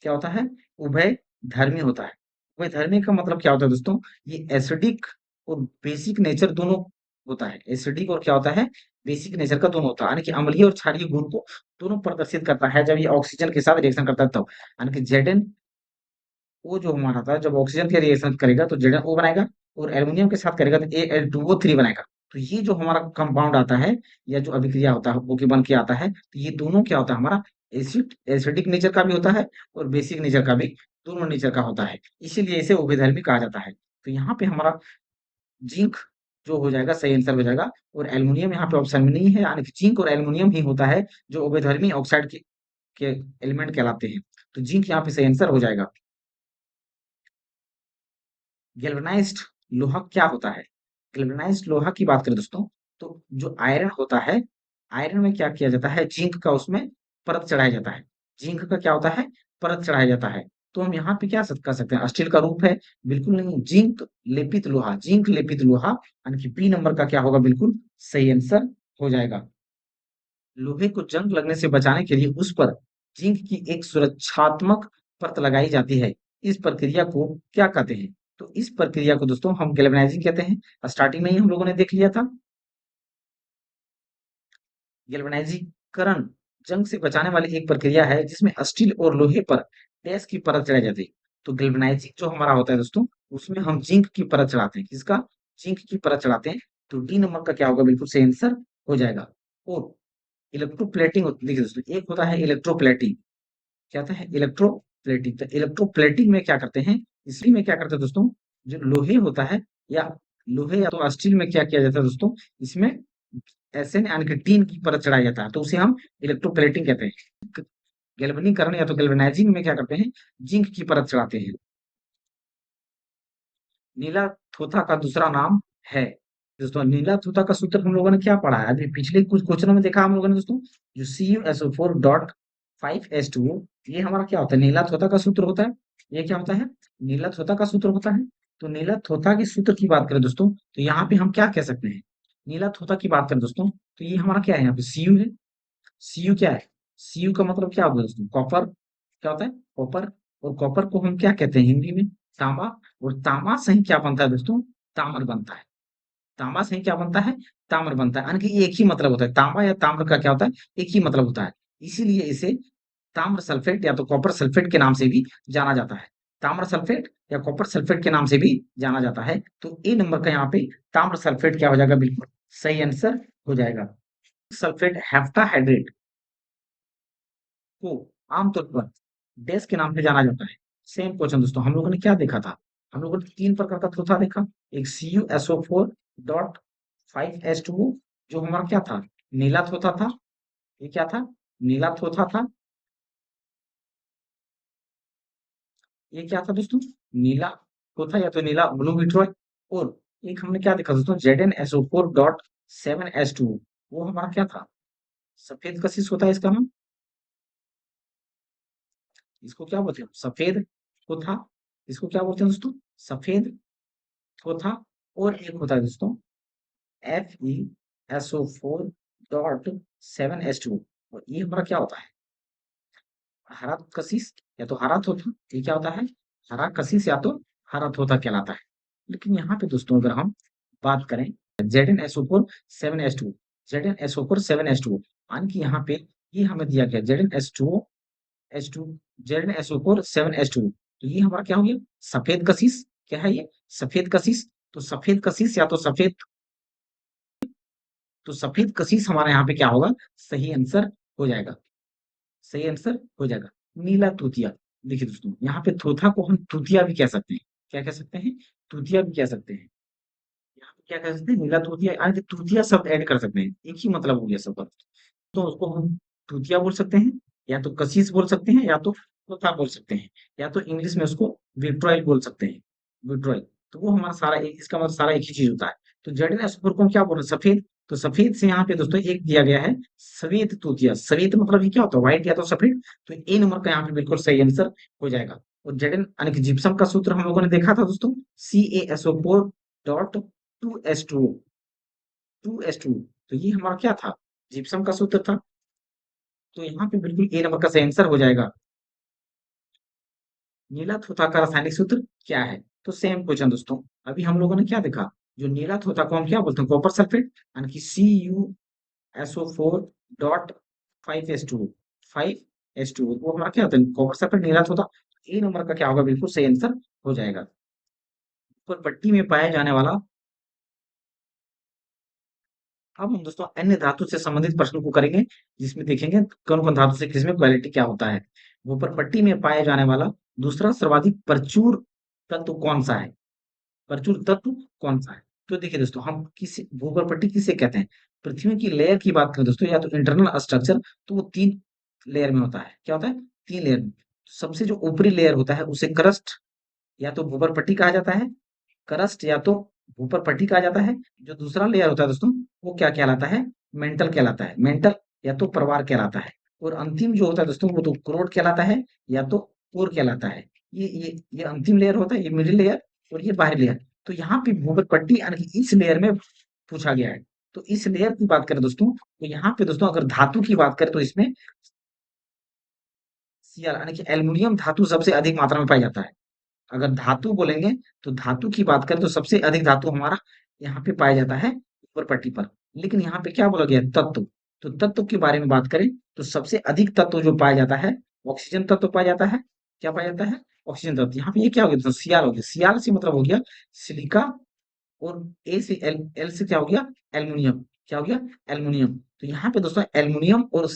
क्या होता है? उभयधर्मी होता है। उभयधर्मी का मतलब क्या होता है दोस्तों? ये एसिडिक और बेसिक नेचर दोनों होता है। एसिडिक और क्या होता है? बेसिक नेचर का दोनों होता है, यानी कि अम्लीय और क्षारीय गुण को दोनों प्रदर्शित करता है जब ये ऑक्सीजन के साथ रिएक्शन करता है तब। यानी कि Zn वो जो हमारा था, जब ऑक्सीजन के रिएक्शन करेगा तो Zn O बनाएगा, और एल्युमिनियम के साथ करेगा तो Al2O3 बनाएगा। तो ये जो हमारा कंपाउंड आता है या जो अभिक्रिया होता है वो के बन के आता है, तो ये दोनों क्या होता है हमारा? एसिडिक नेचर का भी होता है और बेसिक नेचर का भी, दोनों नेचर का होता है। इसीलिए इसे उभयधर्मी कहा जाता है। तो यहाँ पे हमारा जिंक जो हो जाएगा सही आंसर हो जाएगा, और एल्युमिनियम यहाँ पे ऑप्शन में नहीं है, यानी कि जिंक और एल्युमिनियम ही होता है जो उभयधर्मी ऑक्साइड के एलिमेंट कहलाते हैं। तो जिंक यहाँ पे सही आंसर हो जाएगा। गैल्वेनाइज्ड लोहा क्या होता है? गैल्वेनाइज्ड लोहा की बात करें दोस्तों, तो जो आयरन होता है, आयरन में क्या किया जाता है? जिंक का उसमें परत चढ़ाया जाता है। जिंक का क्या होता है? परत चढ़ाया जाता है। तो हम यहाँ पे क्या कर सकते हैं? स्टील का रूप है? बिल्कुल नहीं, जिंक लेपित लोहा। जिंक लेपित लोहा, यानी कि बी नंबर का क्या होगा? बिल्कुल सही आंसर हो जाएगा। लोहे को जंग लगने से बचाने के लिए उस पर जिंक की एक सुरक्षात्मक परत लगाई जाती है। इस प्रक्रिया को क्या कहते हैं? तो इस प्रक्रिया को दोस्तों हम गैल्वेनाइजिंग कहते हैं। स्टार्टिंग में ही हम लोगों ने देख लिया था। गैल्वेनाइजीकरण जंग से बचाने वाली एक प्रक्रिया है जिसमें स्टील और लोहे पर डैश की परत चढ़ाई जाती है। तो गैल्वेनाइजिंग जो हमारा होता है दोस्तों, उसमें हम जिंक की परत चढ़ाते हैं। किसका? जिंक की परत चढ़ाते हैं। तो डी नंबर का क्या होगा? बिल्कुल सही आंसर हो जाएगा। और इलेक्ट्रोप्लेटिंग देखिए दोस्तों, एक होता है इलेक्ट्रोप्लेटिंग। क्या होता है? इलेक्ट्रोप्लेटिंग। तो इलेक्ट्रोप्लेटिंग में क्या करते हैं? इसी में क्या करते हैं दोस्तों, जो लोहे होता है या लोहे या तो स्टील में क्या किया जाता है दोस्तों, इसमें एसएन यानी कि टीन की परत चढ़ाया जाता है, तो उसे हम इलेक्ट्रोप्लेटिंग कहते हैं। गैल्वेनीकरण या तो गैल्वेनाइजिंग में क्या करते हैं? जिंक की परत चढ़ाते हैं। नीला थोथा का दूसरा नाम है? दोस्तों, नीला थोथा का सूत्र हम लोगों ने क्या पढ़ा है? अभी पिछले कुछ क्वेश्चनों में देखा हम लोगों ने दोस्तों, जो CuSO4.5H2O, ये हमारा क्या होता है? नीला थोथा का सूत्र होता है। ये क्या होता है? नीला थोथा का सूत्र होता है। तो नीला थोथा के सूत्र की बात करें दोस्तों, तो यहाँ पे हम क्या कह सकते हैं? नीला थोथा की बात करें दोस्तों, तो ये हमारा क्या है? यहाँ पे Cu है। Cu क्या है? Cu का मतलब क्या होगा दोस्तों? कॉपर। क्या होता है? कॉपर। और कॉपर को हम क्या कहते हैं हिंदी में? तांबा। और तांबा से ही क्या बनता है दोस्तों? ताम्र बनता है। तांबा से ही क्या बनता है? ताम्र बनता है, यानी कि एक ही मतलब होता है। तांबा या ताम्र का क्या होता है? एक ही मतलब होता है। इसीलिए इसे ताम्र सल्फेट या तो कॉपर सल्फेट के नाम से भी जाना जाता है। ताम्र सल्फेट या कॉपर सल्फेट के नाम से भी जाना जाता है। तो ए नंबर का यहाँ पे ताम्र सल्फेट क्या हो जाएगा? बिल्कुल सही आंसर हो जाएगा। सल्फेट हेप्टाहाइड्रेट को आमतौर पर डैश के नाम से जाना जाता है। सेम क्वेश्चन दोस्तों, हम लोगों ने क्या देखा था? हम लोगों ने तीन प्रकार का थोथा देखा। एक CuSO4.5H2O, जो हमारा क्या था? नीला थोथा था। ये क्या था? नीला थोथा था। ये क्या था दोस्तों? नीला थोथा या तो नीला ब्लू विट्रोल। और एक हमने क्या देखा दोस्तों? ZnSO4.7H2O, वो हमारा क्या था? सफेद कशिश होता है इसका नाम। इसको क्या बोलते हैं? सफेद थोथा। इसको क्या बोलते हैं दोस्तों? सफेद थोथा। और एक होता है दोस्तों FeSO4.7H2O, और ये हमारा क्या होता है? हरा कशिश या तो हरा थोथा। ये क्या होता है? हरा कशिश या तो हरा थोथा कहलाता है। लेकिन यहाँ पे दोस्तों अगर हम बात करें ZnSO4 7H2O, ZnSO4 7H2O, यानी कि यहाँ पे ये हमें दिया गया ZnH2O, ZnSO4 7H2O, तो ये हमारा क्या हो गया? सफेद कशिश। क्या है ये? सफेद कशिश। तो सफेद कशिश या तो सफेद कशिश हमारे यहाँ पे क्या होगा? सही आंसर हो जाएगा। सही आंसर हो जाएगा। नीला तूतिया। देखिए दोस्तों, यहाँ पे थोथा को हम तूतिया भी कह सकते हैं। क्या कह सकते हैं? तूतिया भी कह सकते हैं। यहाँ पे क्या कह सकते हैं? नीला तूतिया, यानी कि तूतिया शब्द ऐड कर सकते हैं। एक ही मतलब हो गया सब। तो उसको हम तूतिया बोल सकते हैं, या तो कशीस बोल सकते हैं, या तो तोता बोल सकते हैं, या तो इंग्लिश में उसको विट्रॉयल बोल सकते हैं। विट्रॉयल। तो वो हमारा सारा इसका मतलब सारा एक ही चीज होता है। तो जेड एन एस फोर को हम क्या बोल रहे हैं? सफेद। तो सफेद से यहाँ पे दोस्तों एक दिया गया है श्वेत तूतिया। श्वेत मतलब ये क्या होता है, व्हाइट या तो सफेद। तो ए नंबर का यहाँ पे बिल्कुल सही आंसर हो जाएगा। और जेडन यानी कि जिप्सम का सूत्र हम लोगों ने देखा था दोस्तों, CaSO4.2H2O, 2H2O। तो ये हमारा क्या था, जिप्सम का सूत्र था। तो यहाँ पे बिल्कुल ए नंबर का सही आंसर हो जाएगा। नीला थोथा का रासायनिक सूत्र क्या है? तो सेम क्वेश्चन दोस्तों, अभी हम लोगों ने क्या देखा, जो नीला थोथा को हम क्या बोलते हैं, कॉपर सल्फेट, यानी कि CuSO4.5H2O, 5H2O। वो हमारा क्या होता है, कॉपर सल्फेट नीला थोथा। ए नंबर का क्या होगा, बिल्कुल सही आंसर हो जाएगा। ऊपर पट्टी में पाया जाने वाला, अब हम दोस्तों अन्य धातु से संबंधित प्रश्नों को करेंगे, जिसमें देखेंगे कौन कौन धातु से किसमें क्वालिटी क्या होता है। ऊपर पट्टी में पाया जाने वाला दूसरा सर्वाधिक प्रचुर तत्व कौन सा है, प्रचुर तत्व कौन सा है? तो देखिए दोस्तों, हम किस भूगोल पट्टी किसे कहते हैं, पृथ्वी की लेयर की बात करें दोस्तों, या तो इंटरनल स्ट्रक्चर, तो वो तीन लेयर में होता है। क्या होता है, तीन लेयर में। सबसे जो ऊपरी लेयर होता है उसे क्रस्ट या तो भूगोल पट्टी कहा जाता है, क्रस्ट या तो ऊपर पट्टी कहा जाता है। जो दूसरा लेयर होता है दोस्तों, वो क्या कहलाता है, मेंटल कहलाता है, मेंटल या तो परवार कहलाता है। और अंतिम जो होता है दोस्तों, वो तो क्रोड कहलाता है या तो कोर कहलाता है। ये अंतिम लेयर होता है, ये मिडिल लेयर और ये बाहरी लेयर। तो यहाँ पे भूगोल पट्टी यानी कि इस लेयर में पूछा गया है। तो इस लेयर की बात करें दोस्तों, तो यहाँ पे दोस्तों अगर धातु की बात करें तो इसमें Cr यानी कि एल्युमिनियम धातु सबसे अधिक मात्रा में पाई जाता है। अगर धातु बोलेंगे, तो धातु की बात करें तो सबसे अधिक धातु हमारा यहाँ पे पाया जाता है ऊपर पट्टी पर। लेकिन यहाँ पे क्या बोला गया है, तत्व। तो तत्व के बारे में बात करें तो सबसे अधिक तत्व जो पाया जाता है, ऑक्सीजन तत्व पाया जाता है। क्या पाया जाता है, ऑक्सीजन तत्व। यहाँ पे ये क्या हो गया दोस्तों, Cr हो गया। Cr से मतलब हो गया सिलिका, और ए से एल, एल से क्या हो गया, एल्युमिनियम। क्या हो गया, एल्युमिनियम। तो यहाँ पे दोस्तों एल्युमिनियम और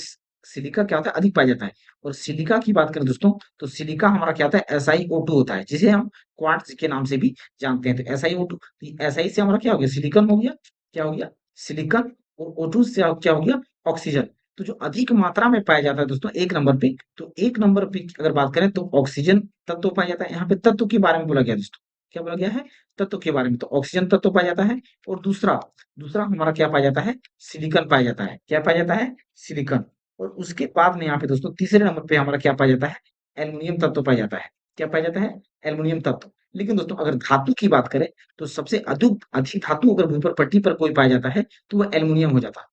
सिलिका क्या होता है, अधिक पाया जाता है। और सिलिका की बात करें दोस्तों, तो सिलिका हमारा क्या होता है, SiO2 होता है, जिसे हम क्वार्ट्ज के नाम से भी जानते हैं। तो SiO2, SI से हमारा क्या हो गया, सिलिकन हो गया। क्या हो गया, सिलिकन। और O2 से क्या हो गया, ऑक्सीजन। तो जो अधिक मात्रा में पाया जाता है दोस्तों एक नंबर पे, तो एक नंबर पे अगर बात करें तो ऑक्सीजन तत्व पाया जाता है। यहाँ पे तत्व के बारे में बोला गया दोस्तों, क्या बोला गया है, तत्व के बारे में। तो ऑक्सीजन तत्व पाया जाता है। और दूसरा दूसरा हमारा क्या पाया जाता है, सिलिकन पाया जाता है। क्या पाया जाता है, सिलिकन। और उसके बाद में यहाँ पे दोस्तों तीसरे नंबर पे हमारा क्या पाया जाता है, एल्युमिनियम तत्व पाया जाता है। क्या पाया जाता है, एल्युमिनियम तत्व। लेकिन दोस्तों अगर धातु की बात करें, तो सबसे अधिक अधिक धातु अगर ऊपर पट्टी पर कोई पाया जाता है, तो वह एल्युमिनियम हो जाता।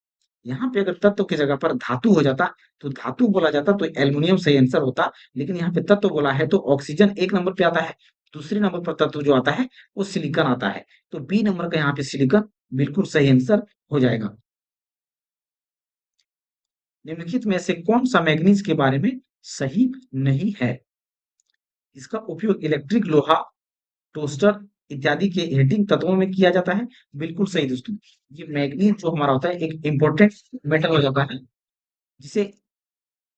यहाँ पे अगर तत्व की जगह पर धातु हो जाता, तो धातु बोला जाता तो एल्युमिनियम सही आंसर होता। लेकिन यहाँ पे तत्व बोला है तो ऑक्सीजन एक नंबर पे आता है। दूसरे नंबर पर तत्व जो आता है वो सिलिकॉन आता है। तो बी नंबर का यहाँ पे सिलिकॉन बिल्कुल सही आंसर हो जाएगा। निम्नलिखित में से कौन सा मैग्नीज के बारे में सही नहीं है? इसका उपयोग इलेक्ट्रिक लोहा, टोस्टर इत्यादि के हीटिंग तत्वों में किया जाता है। बिल्कुल सही दोस्तों। ये मैग्नीज जो हमारा होता है एक इंपॉर्टेंट मेटल हो जाता है, जिसे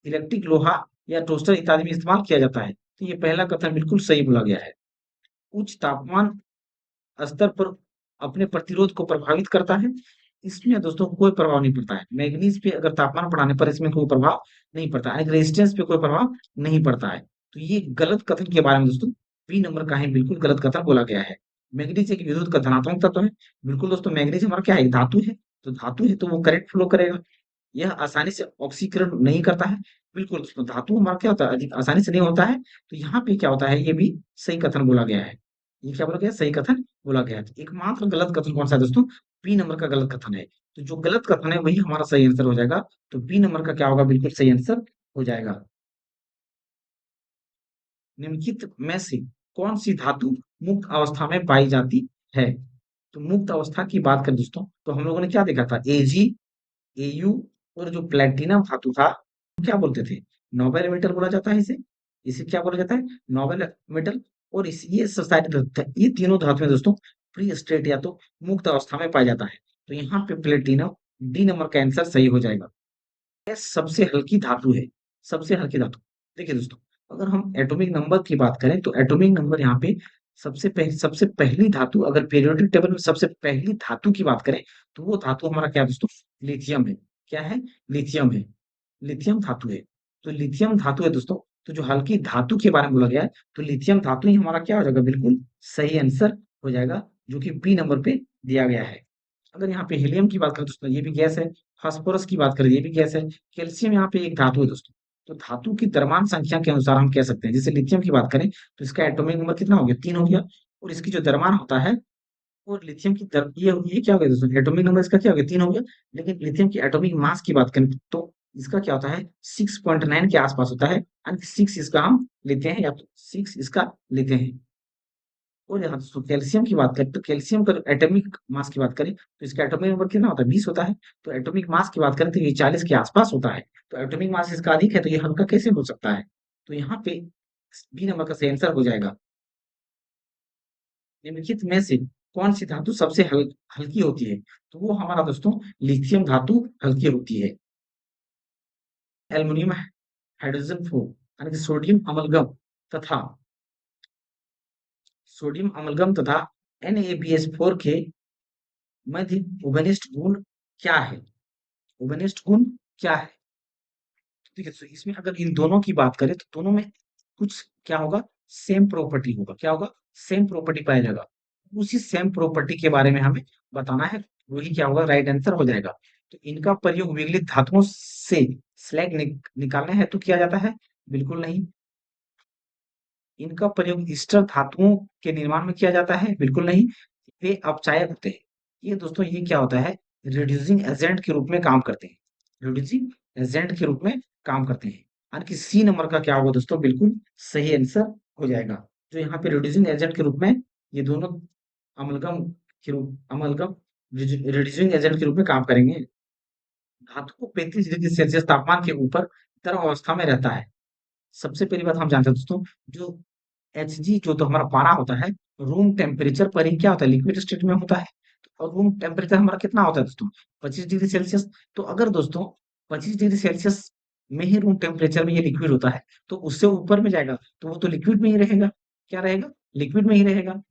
इलेक्ट्रिक लोहा या टोस्टर इत्यादि में इस्तेमाल किया जाता है। तो ये पहला कथन बिल्कुल सही बोला गया है। उच्च तापमान स्तर पर अपने प्रतिरोध को प्रभावित करता है। इसमें दोस्तों कोई प्रभाव नहीं पड़ता है। मैग्नीज पे अगर तापमान बढ़ाने पर इसमें कोई प्रभाव नहीं पड़ता है, रेजिस्टेंस पे कोई प्रभाव नहीं पड़ता है। तो ये गलत कथन के बारे में दोस्तों बी नंबर का है, बिल्कुल गलत कथन बोला गया है। मैग्नीज एक विद्युत का धनात्मक तत्व है। बिल्कुल दोस्तों, मैग्नीज हमारा क्या है, एक धातु है। तो धातु है तो वो करंट फ्लो करेगा। यह आसानी से ऑक्सीकरण नहीं करता है। बिल्कुल दोस्तों, धातु हमारा क्या होता है, अधिक आसानी से नहीं होता है। तो यहाँ पे क्या होता है, ये भी सही कथन बोला गया है। ये क्या बोला गया, सही कथन बोला गया है। तो एकमात्र गलत कथन कौन सा है दोस्तों, बी नंबर का गलत कथन है। तो जो गलत कथन है वही हमारा सही आंसर हो जाएगा। तो बी नंबर का क्या होगा, बिल्कुल सही आंसर हो जाएगा। निम्नलिखित में से कौन सी धातु मुक्त अवस्था में पाई जाती है? तो मुक्त अवस्था की बात करें दोस्तों, तो हम लोगों ने क्या देखा था, एजी, एयू, और जो प्लेटिनम धातु था, क्या बोलते थे, नोबेल मेटल बोला जाता है इसे। इसे क्या बोला जाता है, नोबेल मेटल। और इस ये सोसाइटी, ये तीनों धातुएं दोस्तों फ्री स्टेट या तो मुक्त अवस्था में पाया जाता है। तो यहाँ पे प्लेटिनम डी नंबर का आंसर सही हो जाएगा। यह सबसे हल्की धातु है, सबसे हल्की धातु। देखिए दोस्तों, अगर हम एटॉमिक नंबर की बात करें, तो एटॉमिक नंबर यहाँ पे सबसे पहली धातु, अगर पीरियोडिक टेबल में सबसे पहली धातु की बात करें, तो वो धातु हमारा क्या है दोस्तों, लिथियम है। क्या है, लिथियम है। लिथियम धातु है। तो लिथियम धातु है दोस्तों। तो जो हल्की धातु के बारे में बोला गया है, तो लिथियम धातु ही हमारा क्या हो जाएगा, बिल्कुल सही आंसर हो जाएगा, जो कि बी नंबर पे दिया गया है। अगर यहाँ पे हीलियम की बात करें दोस्तों, ये भी गैस है। फास्फोरस की बात करें, ये भी गैस है। कैल्शियम यहाँ पे एक धातु है दोस्तों। तो धातु की द्रव्यमान संख्या के अनुसार हम कह सकते हैं, जैसे लिथियम की बात करें तो इसका एटॉमिक नंबर कितना हो गया, 3 हो गया। और इसकी जो द्रव्यमान होता है, और लिथियम की ये क्या हो गया दोस्तों, एटॉमिक नंबर इसका क्या हो गया, 3 हो गया। लेकिन लिथियम की एटॉमिक मास की बात करें तो इसका क्या होता है, 6.9 के आसपास होता है, यानी 6 इसका हम लेते हैं, या तो 6 इसका लेते हैं। और यहाँ दोस्तों कैल्शियम की बात करें तो कैल्शियम का एटॉमिक मास की बात करें तो इसका एटॉमिक नंबर कितना होता है, 20 होता है। तो एटॉमिक मास की बात करें तो ये 40 के आसपास होता है। तो एटॉमिक मास इसका अधिक है, तो ये हल्का कैसे हो सकता है। तो यहाँ पे बी नंबर का सही आंसर हो जाएगा। निम्नलिखित में से कौन सी धातु सबसे हल्की होती है, तो वो हमारा दोस्तों लिथियम धातु हल्की होती है। एल्युमिनियम हाइड्रोजन 4, यानी कि तथा सोडियम अमलगम तथा NaBH4 के मध्य उभयनिष्ठ गुण क्या है, उभयनिष्ठ गुण क्या है। ठीक है, तो इसमें अगर इन दोनों की बात करें तो दोनों में कुछ क्या होगा, सेम प्रॉपर्टी होगा। क्या होगा, सेम प्रॉपर्टी पाया जाएगा। उसी सेम प्रॉपर्टी के बारे में हमें बताना है, वही क्या होगा, राइट आंसर हो जाएगा। तो इनका प्रयोग विगलित धातुओं से स्लैग निकालने हेतु किया जाता है, बिल्कुल नहीं। इनका प्रयोग स्टर धातुओं के निर्माण में किया जाता है, बिल्कुल नहीं। वे अपचायक होते हैं। ये दोस्तों ये क्या होता है, रिड्यूसिंग एजेंट के रूप में काम करते हैं, रिड्यूसिंग एजेंट के रूप में काम करते हैं। यानी कि सी नंबर का क्या होगा दोस्तों, बिल्कुल सही आंसर हो जाएगा। जो यहाँ पे रिड्यूसिंग एजेंट के रूप में ये दोनों अमलगम अमलगम रिड्यूसिंग एजेंट के रूप में काम करेंगे। धातु को 35 डिग्री सेल्सियस तापमान के ऊपर तरल अवस्था में रहता है। सबसे पहली बात हम जानते हैं दोस्तों, जो Hg जो तो हमारा पारा होता है, रूम टेम्परेचर पर ही क्या होता है, लिक्विड स्टेट में होता है। और रूम टेम्परेचर हमारा कितना होता है दोस्तों, 25 डिग्री सेल्सियस। तो अगर दोस्तों 25 डिग्री सेल्सियस में ही रूम टेम्परेचर में ये लिक्विड होता है, तो उससे ऊपर में जाएगा तो वो तो लिक्विड में ही रहेगा। क्या रहेगा, लिक्विड में ही रहेगा।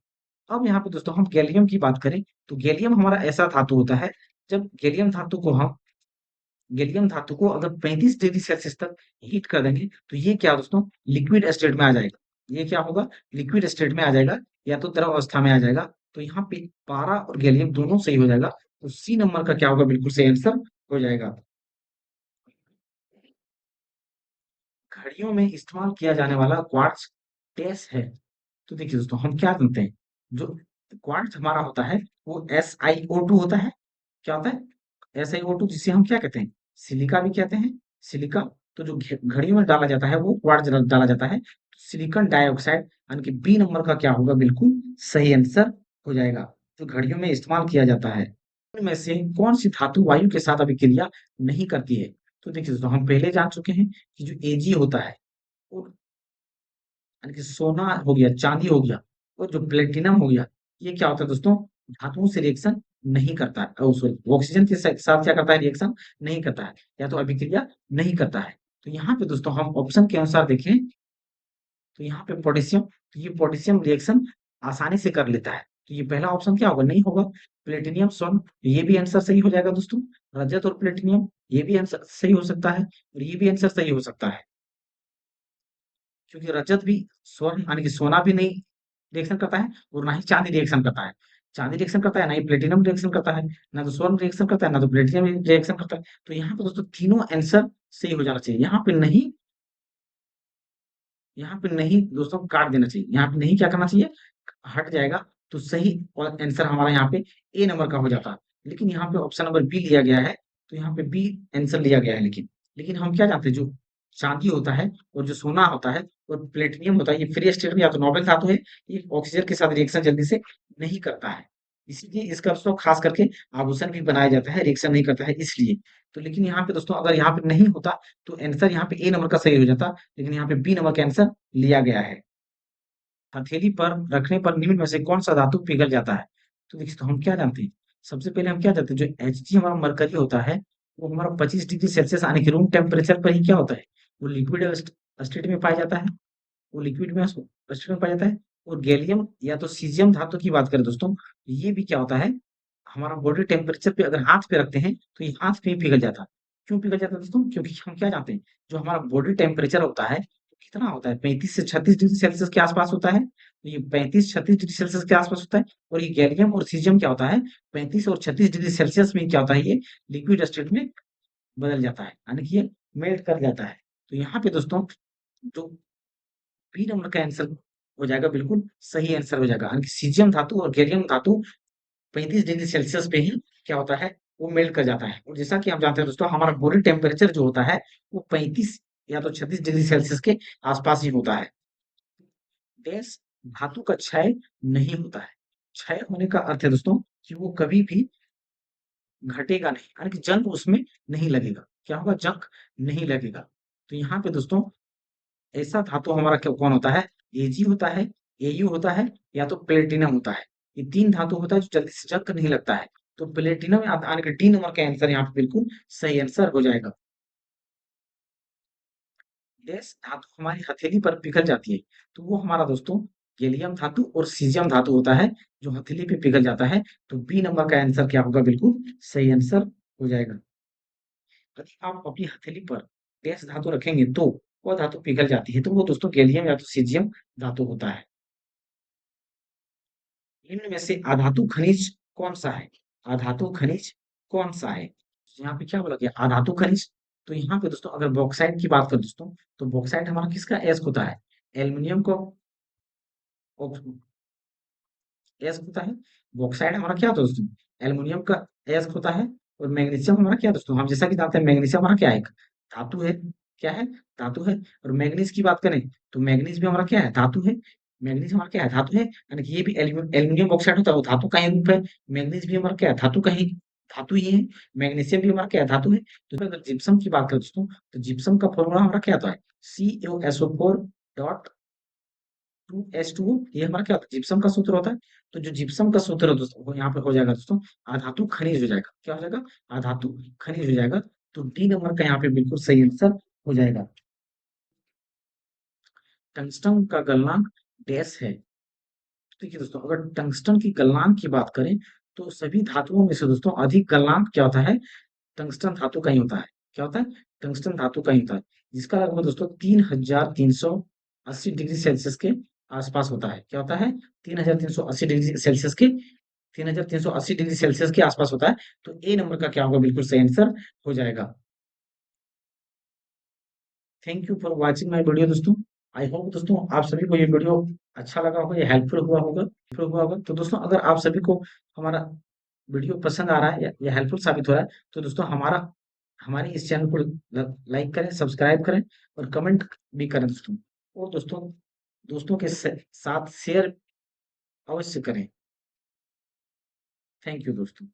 अब यहाँ पे दोस्तों हम गैलियम की बात करें तो गैलियम हमारा ऐसा धातु होता है, जब गैलियम धातु को अगर 35 डिग्री सेल्सियस तक हीट कर देंगे तो ये क्या दोस्तों, लिक्विड स्टेट में आ जाएगा। ये क्या होगा, लिक्विड स्टेट में आ जाएगा, या तो द्रव अवस्था में आ जाएगा। तो यहाँ पे पारा और गैलियम दोनों सही हो जाएगा। तो सी नंबर का क्या होगा, बिल्कुल सही आंसर हो जाएगा। घड़ियों में इस्तेमाल किया जाने वाला क्वार्ट्ज टेस है। तो देखिए दोस्तों हम क्या जानते हैं, जो क्वार्ट्ज हमारा होता है वो SiO2 होता है। क्या होता है, SiO2, जिसे हम क्या कहते हैं, सिलिका भी कहते हैं, सिलिका। तो जो घड़ियों में डाला जाता है वो क्वार्ट्ज डाला जाता है, तो सिलिकॉन डाइऑक्साइड, यानी कि बी नंबर का क्या होगा, बिल्कुल सही आंसर हो जाएगा। जो घड़ियों में इस्तेमाल किया जाता है, इनमें से कौन सी धातु वायु के साथ अभिक्रिया नहीं करती है। तो देखिए दोस्तों हम पहले जान चुके हैं कि जो Ag होता है वो, यानी कि सोना हो गया, चांदी हो गया, और जो प्लेटिनम हो गया, ये क्या होता है दोस्तों, धातुओं से रिएक्शन नहीं करता है। सॉरी, ऑक्सीजन के साथ क्या करता है, रिएक्शन नहीं करता है, या तो अभिक्रिया नहीं करता है। तो यहाँ पे दोस्तों हम ऑप्शन के अनुसार देखें तो यहाँ पे पोटेशियम, तो ये पोटेशियम रिएक्शन आसानी से कर लेता है। तो ये पहला ऑप्शन क्या होगा, नहीं होगा। प्लेटिनियम स्वर्ण, तो ये भी आंसर सही हो जाएगा दोस्तों। रजत और प्लेटिनियम, ये भी आंसर सही हो सकता है, और ये भी आंसर सही हो सकता है। क्योंकि रजत भी स्वर्ण, यानी कि सोना भी नहीं रिएक्शन करता है, और ना ही चांदी रिएक्शन करता है। चांदी रिएक्शन करता है, ना ही प्लेटिनम रिएक्शन करता है, ना तो स्वर्ण रिएक्शन करता है, ना तो प्लेटिनम रिएक्शन करता है। तो यहाँ पे दोस्तों तीनों आंसर सही हो जाना चाहिए। यहाँ पे नहीं दोस्तों काट देना चाहिए, यहाँ पे नहीं क्या करना चाहिए, हट जाएगा। तो सही और आंसर हमारा यहाँ पे ए नंबर का हो जाता। लेकिन यहाँ पे ऑप्शन नंबर बी लिया गया है, तो यहाँ पे बी आंसर लिया गया है। लेकिन हम क्या जानते हैं, जो चांदी होता है और जो सोना होता है और प्लेटिनियम होता है, ये फ्री स्टेट में या तो नोबेल धातु है, ये ऑक्सीजन के साथ रिएक्शन जल्दी से नहीं करता है। इसलिए इसका दोस्तों खास करके आभूषण भी बनाया जाता है, रिएक्शन नहीं करता है इसलिए। तो लेकिन यहाँ पे दोस्तों अगर यहाँ पे नहीं होता तो आंसर यहाँ पे ए नंबर का सही हो जाता, लेकिन यहाँ पे बी नंबर का आंसर लिया गया है। हथेली पर रखने पर निम्न में से कौन सा धातु पिघल जाता है। तो देखिए तो हम क्या जानते हैं, सबसे पहले हम क्या जानते हैं, जो Hg हमारा मरकरी होता है वो हमारा 25 डिग्री सेल्सियस आने के रूम टेम्परेचर पर ही क्या होता है, वो लिक्विड स्टेट में पाया जाता है, वो लिक्विड में स्टेट में पाया जाता है। और गैलियम या तो सीजियम धातु की बात करें दोस्तों, ये भी क्या होता है, हमारा बॉडी टेम्परेचर पे अगर हाथ पे रखते हैं तो ये हाथ पे ही पिघल जाता है। क्यों पिघल जाता है दोस्तों, क्योंकि हम क्या जानते हैं, जो हमारा बॉडी टेम्परेचर होता है कितना होता है, 35 से 36 डिग्री सेल्सियस के आसपास होता है। तो ये 35-36 डिग्री सेल्सियस के आसपास होता है। और ये गैलियम और सीजियम क्या होता है, 35 और 36 डिग्री सेल्सियस में क्या होता है, ये लिक्विड स्टेट में बदल जाता है, यानी कि ये मेल्ट कर जाता है। तो यहाँ पे दोस्तों जो बी नंबर का आंसर हो जाएगा, बिल्कुल सही आंसर हो जाएगा, यानी कि सीजियम धातु और गैलियम धातु 35 डिग्री सेल्सियस पे ही क्या होता है, वो मेल्ट कर जाता है। और जैसा कि आप जानते हैं दोस्तों, हमारा बॉडी टेम्परेचर जो होता है वो 35 या तो 36 डिग्री सेल्सियस के आसपास ही होता है। गैस धातु का क्षय नहीं होता है। क्षय होने का अर्थ है दोस्तों कि वो कभी भी घटेगा नहीं, यानी कि जंग उसमें नहीं लगेगा। क्या होगा, जंग नहीं लगेगा। तो यहाँ पे दोस्तों ऐसा धातु हमारा कौन होता है, एजी होता है, एयू होता है, या तो प्लेटिनम होता है। ये तीन धातु होता है जो जल्दी से जंग नहीं लगता है। तो प्लेटिनम यानी कि डी नंबर का आंसर यहाँ पे बिल्कुल सही आंसर हो जाएगा। गैस धातु हमारी हथेली पर पिघल जाती है, तो वो हमारा दोस्तों गैलियम धातु और सीजियम धातु होता है जो हथेली पे पिघल जाता है। तो बी नंबर का आंसर क्या होगा, बिल्कुल सही आंसर हो जाएगा। यदि आप अपनी हथेली पर गैस धातु रखेंगे तो वह धातु पिघल जाती है, तो वो दोस्तों गैलियम या तो सीजियम धातु होता है। निम्न में से अधातु खनिज कौन सा है, अधातु खनिज कौन सा है। यहाँ पे क्या बोला गया, अधातु खनिज। तो यहाँ पे दोस्तों अगर बॉक्साइट की बात करें दोस्तों, तो बॉक्साइट हमारा किसका एस होता है, एल्युमिनियम को एस होता है। बॉक्साइट हमारा क्या होता है दोस्तों, एल्युमिनियम का एस होता है। और मैग्नीशियम हमारा क्या है दोस्तों, हम जैसा कि जानते हैं मैग्नीशियम हमारा क्या है, एक धातु है। क्या है, धातु है। और मैग्नीज की बात करें तो मैग्नीज भी हमारा क्या है, धातु है। मैग्नीज हमारा क्या है, धातु है, यानी कि ये भी एल्युमिनियम बॉक्साइट होता है, वो धातु का ही रूप है। मैग्नीज भी हमारा क्या है, धातु ही है। मैग्नीशियम भी हमारा क्या है, धातु है। तो अगर जिप्सम की बात करें दोस्तों, तो जिप्सम का फॉर्मूला हमारा क्या आता है, CuSO4 डॉट 2H2O, ये हमारा क्या होता है, जिप्सम का सूत्र होता है। तो जो जिप्सम का सूत्र है दोस्तों, वो यहाँ पे हो जाएगा दोस्तों अधातु खनिज हो जाएगा। क्या हो जाएगा, अधातु खनिज हो जाएगा। तो डी नंबर का यहाँ पे बिल्कुल सही आंसर हो जाएगा। टंगस्टन का गलनांक डैश है। देखिए दोस्तों, अगर टंगस्टन की गलनांक की बात करें तो सभी धातुओं में से दोस्तों अधिक गलनांक क्या होता है, टंगस्टन धातु का ही होता है। क्या होता है, टंगस्टन धातु का ही होता है, जिसका लगभग दोस्तों 3380 डिग्री सेल्सियस के आसपास होता है। क्या होता है, 3380 डिग्री सेल्सियस के 3380 डिग्री सेल्सियस के आसपास होता है। तो ए नंबर का क्या होगा, बिल्कुल सही आंसर हो जाएगा। Thank you for watching my video दोस्तों। आई होप दोस्तों आप सभी को ये वीडियो अच्छा लगा होगा, ये हेल्पफुल हुआ होगा। तो दोस्तों अगर आप सभी को हमारा वीडियो पसंद आ रहा है या हेल्पफुल साबित हो रहा है, तो दोस्तों हमारे इस चैनल को लाइक करें, सब्सक्राइब करें और कमेंट भी करें दोस्तों। और दोस्तों दोस्तों के साथ शेयर अवश्य करें। थैंक यू दोस्तों।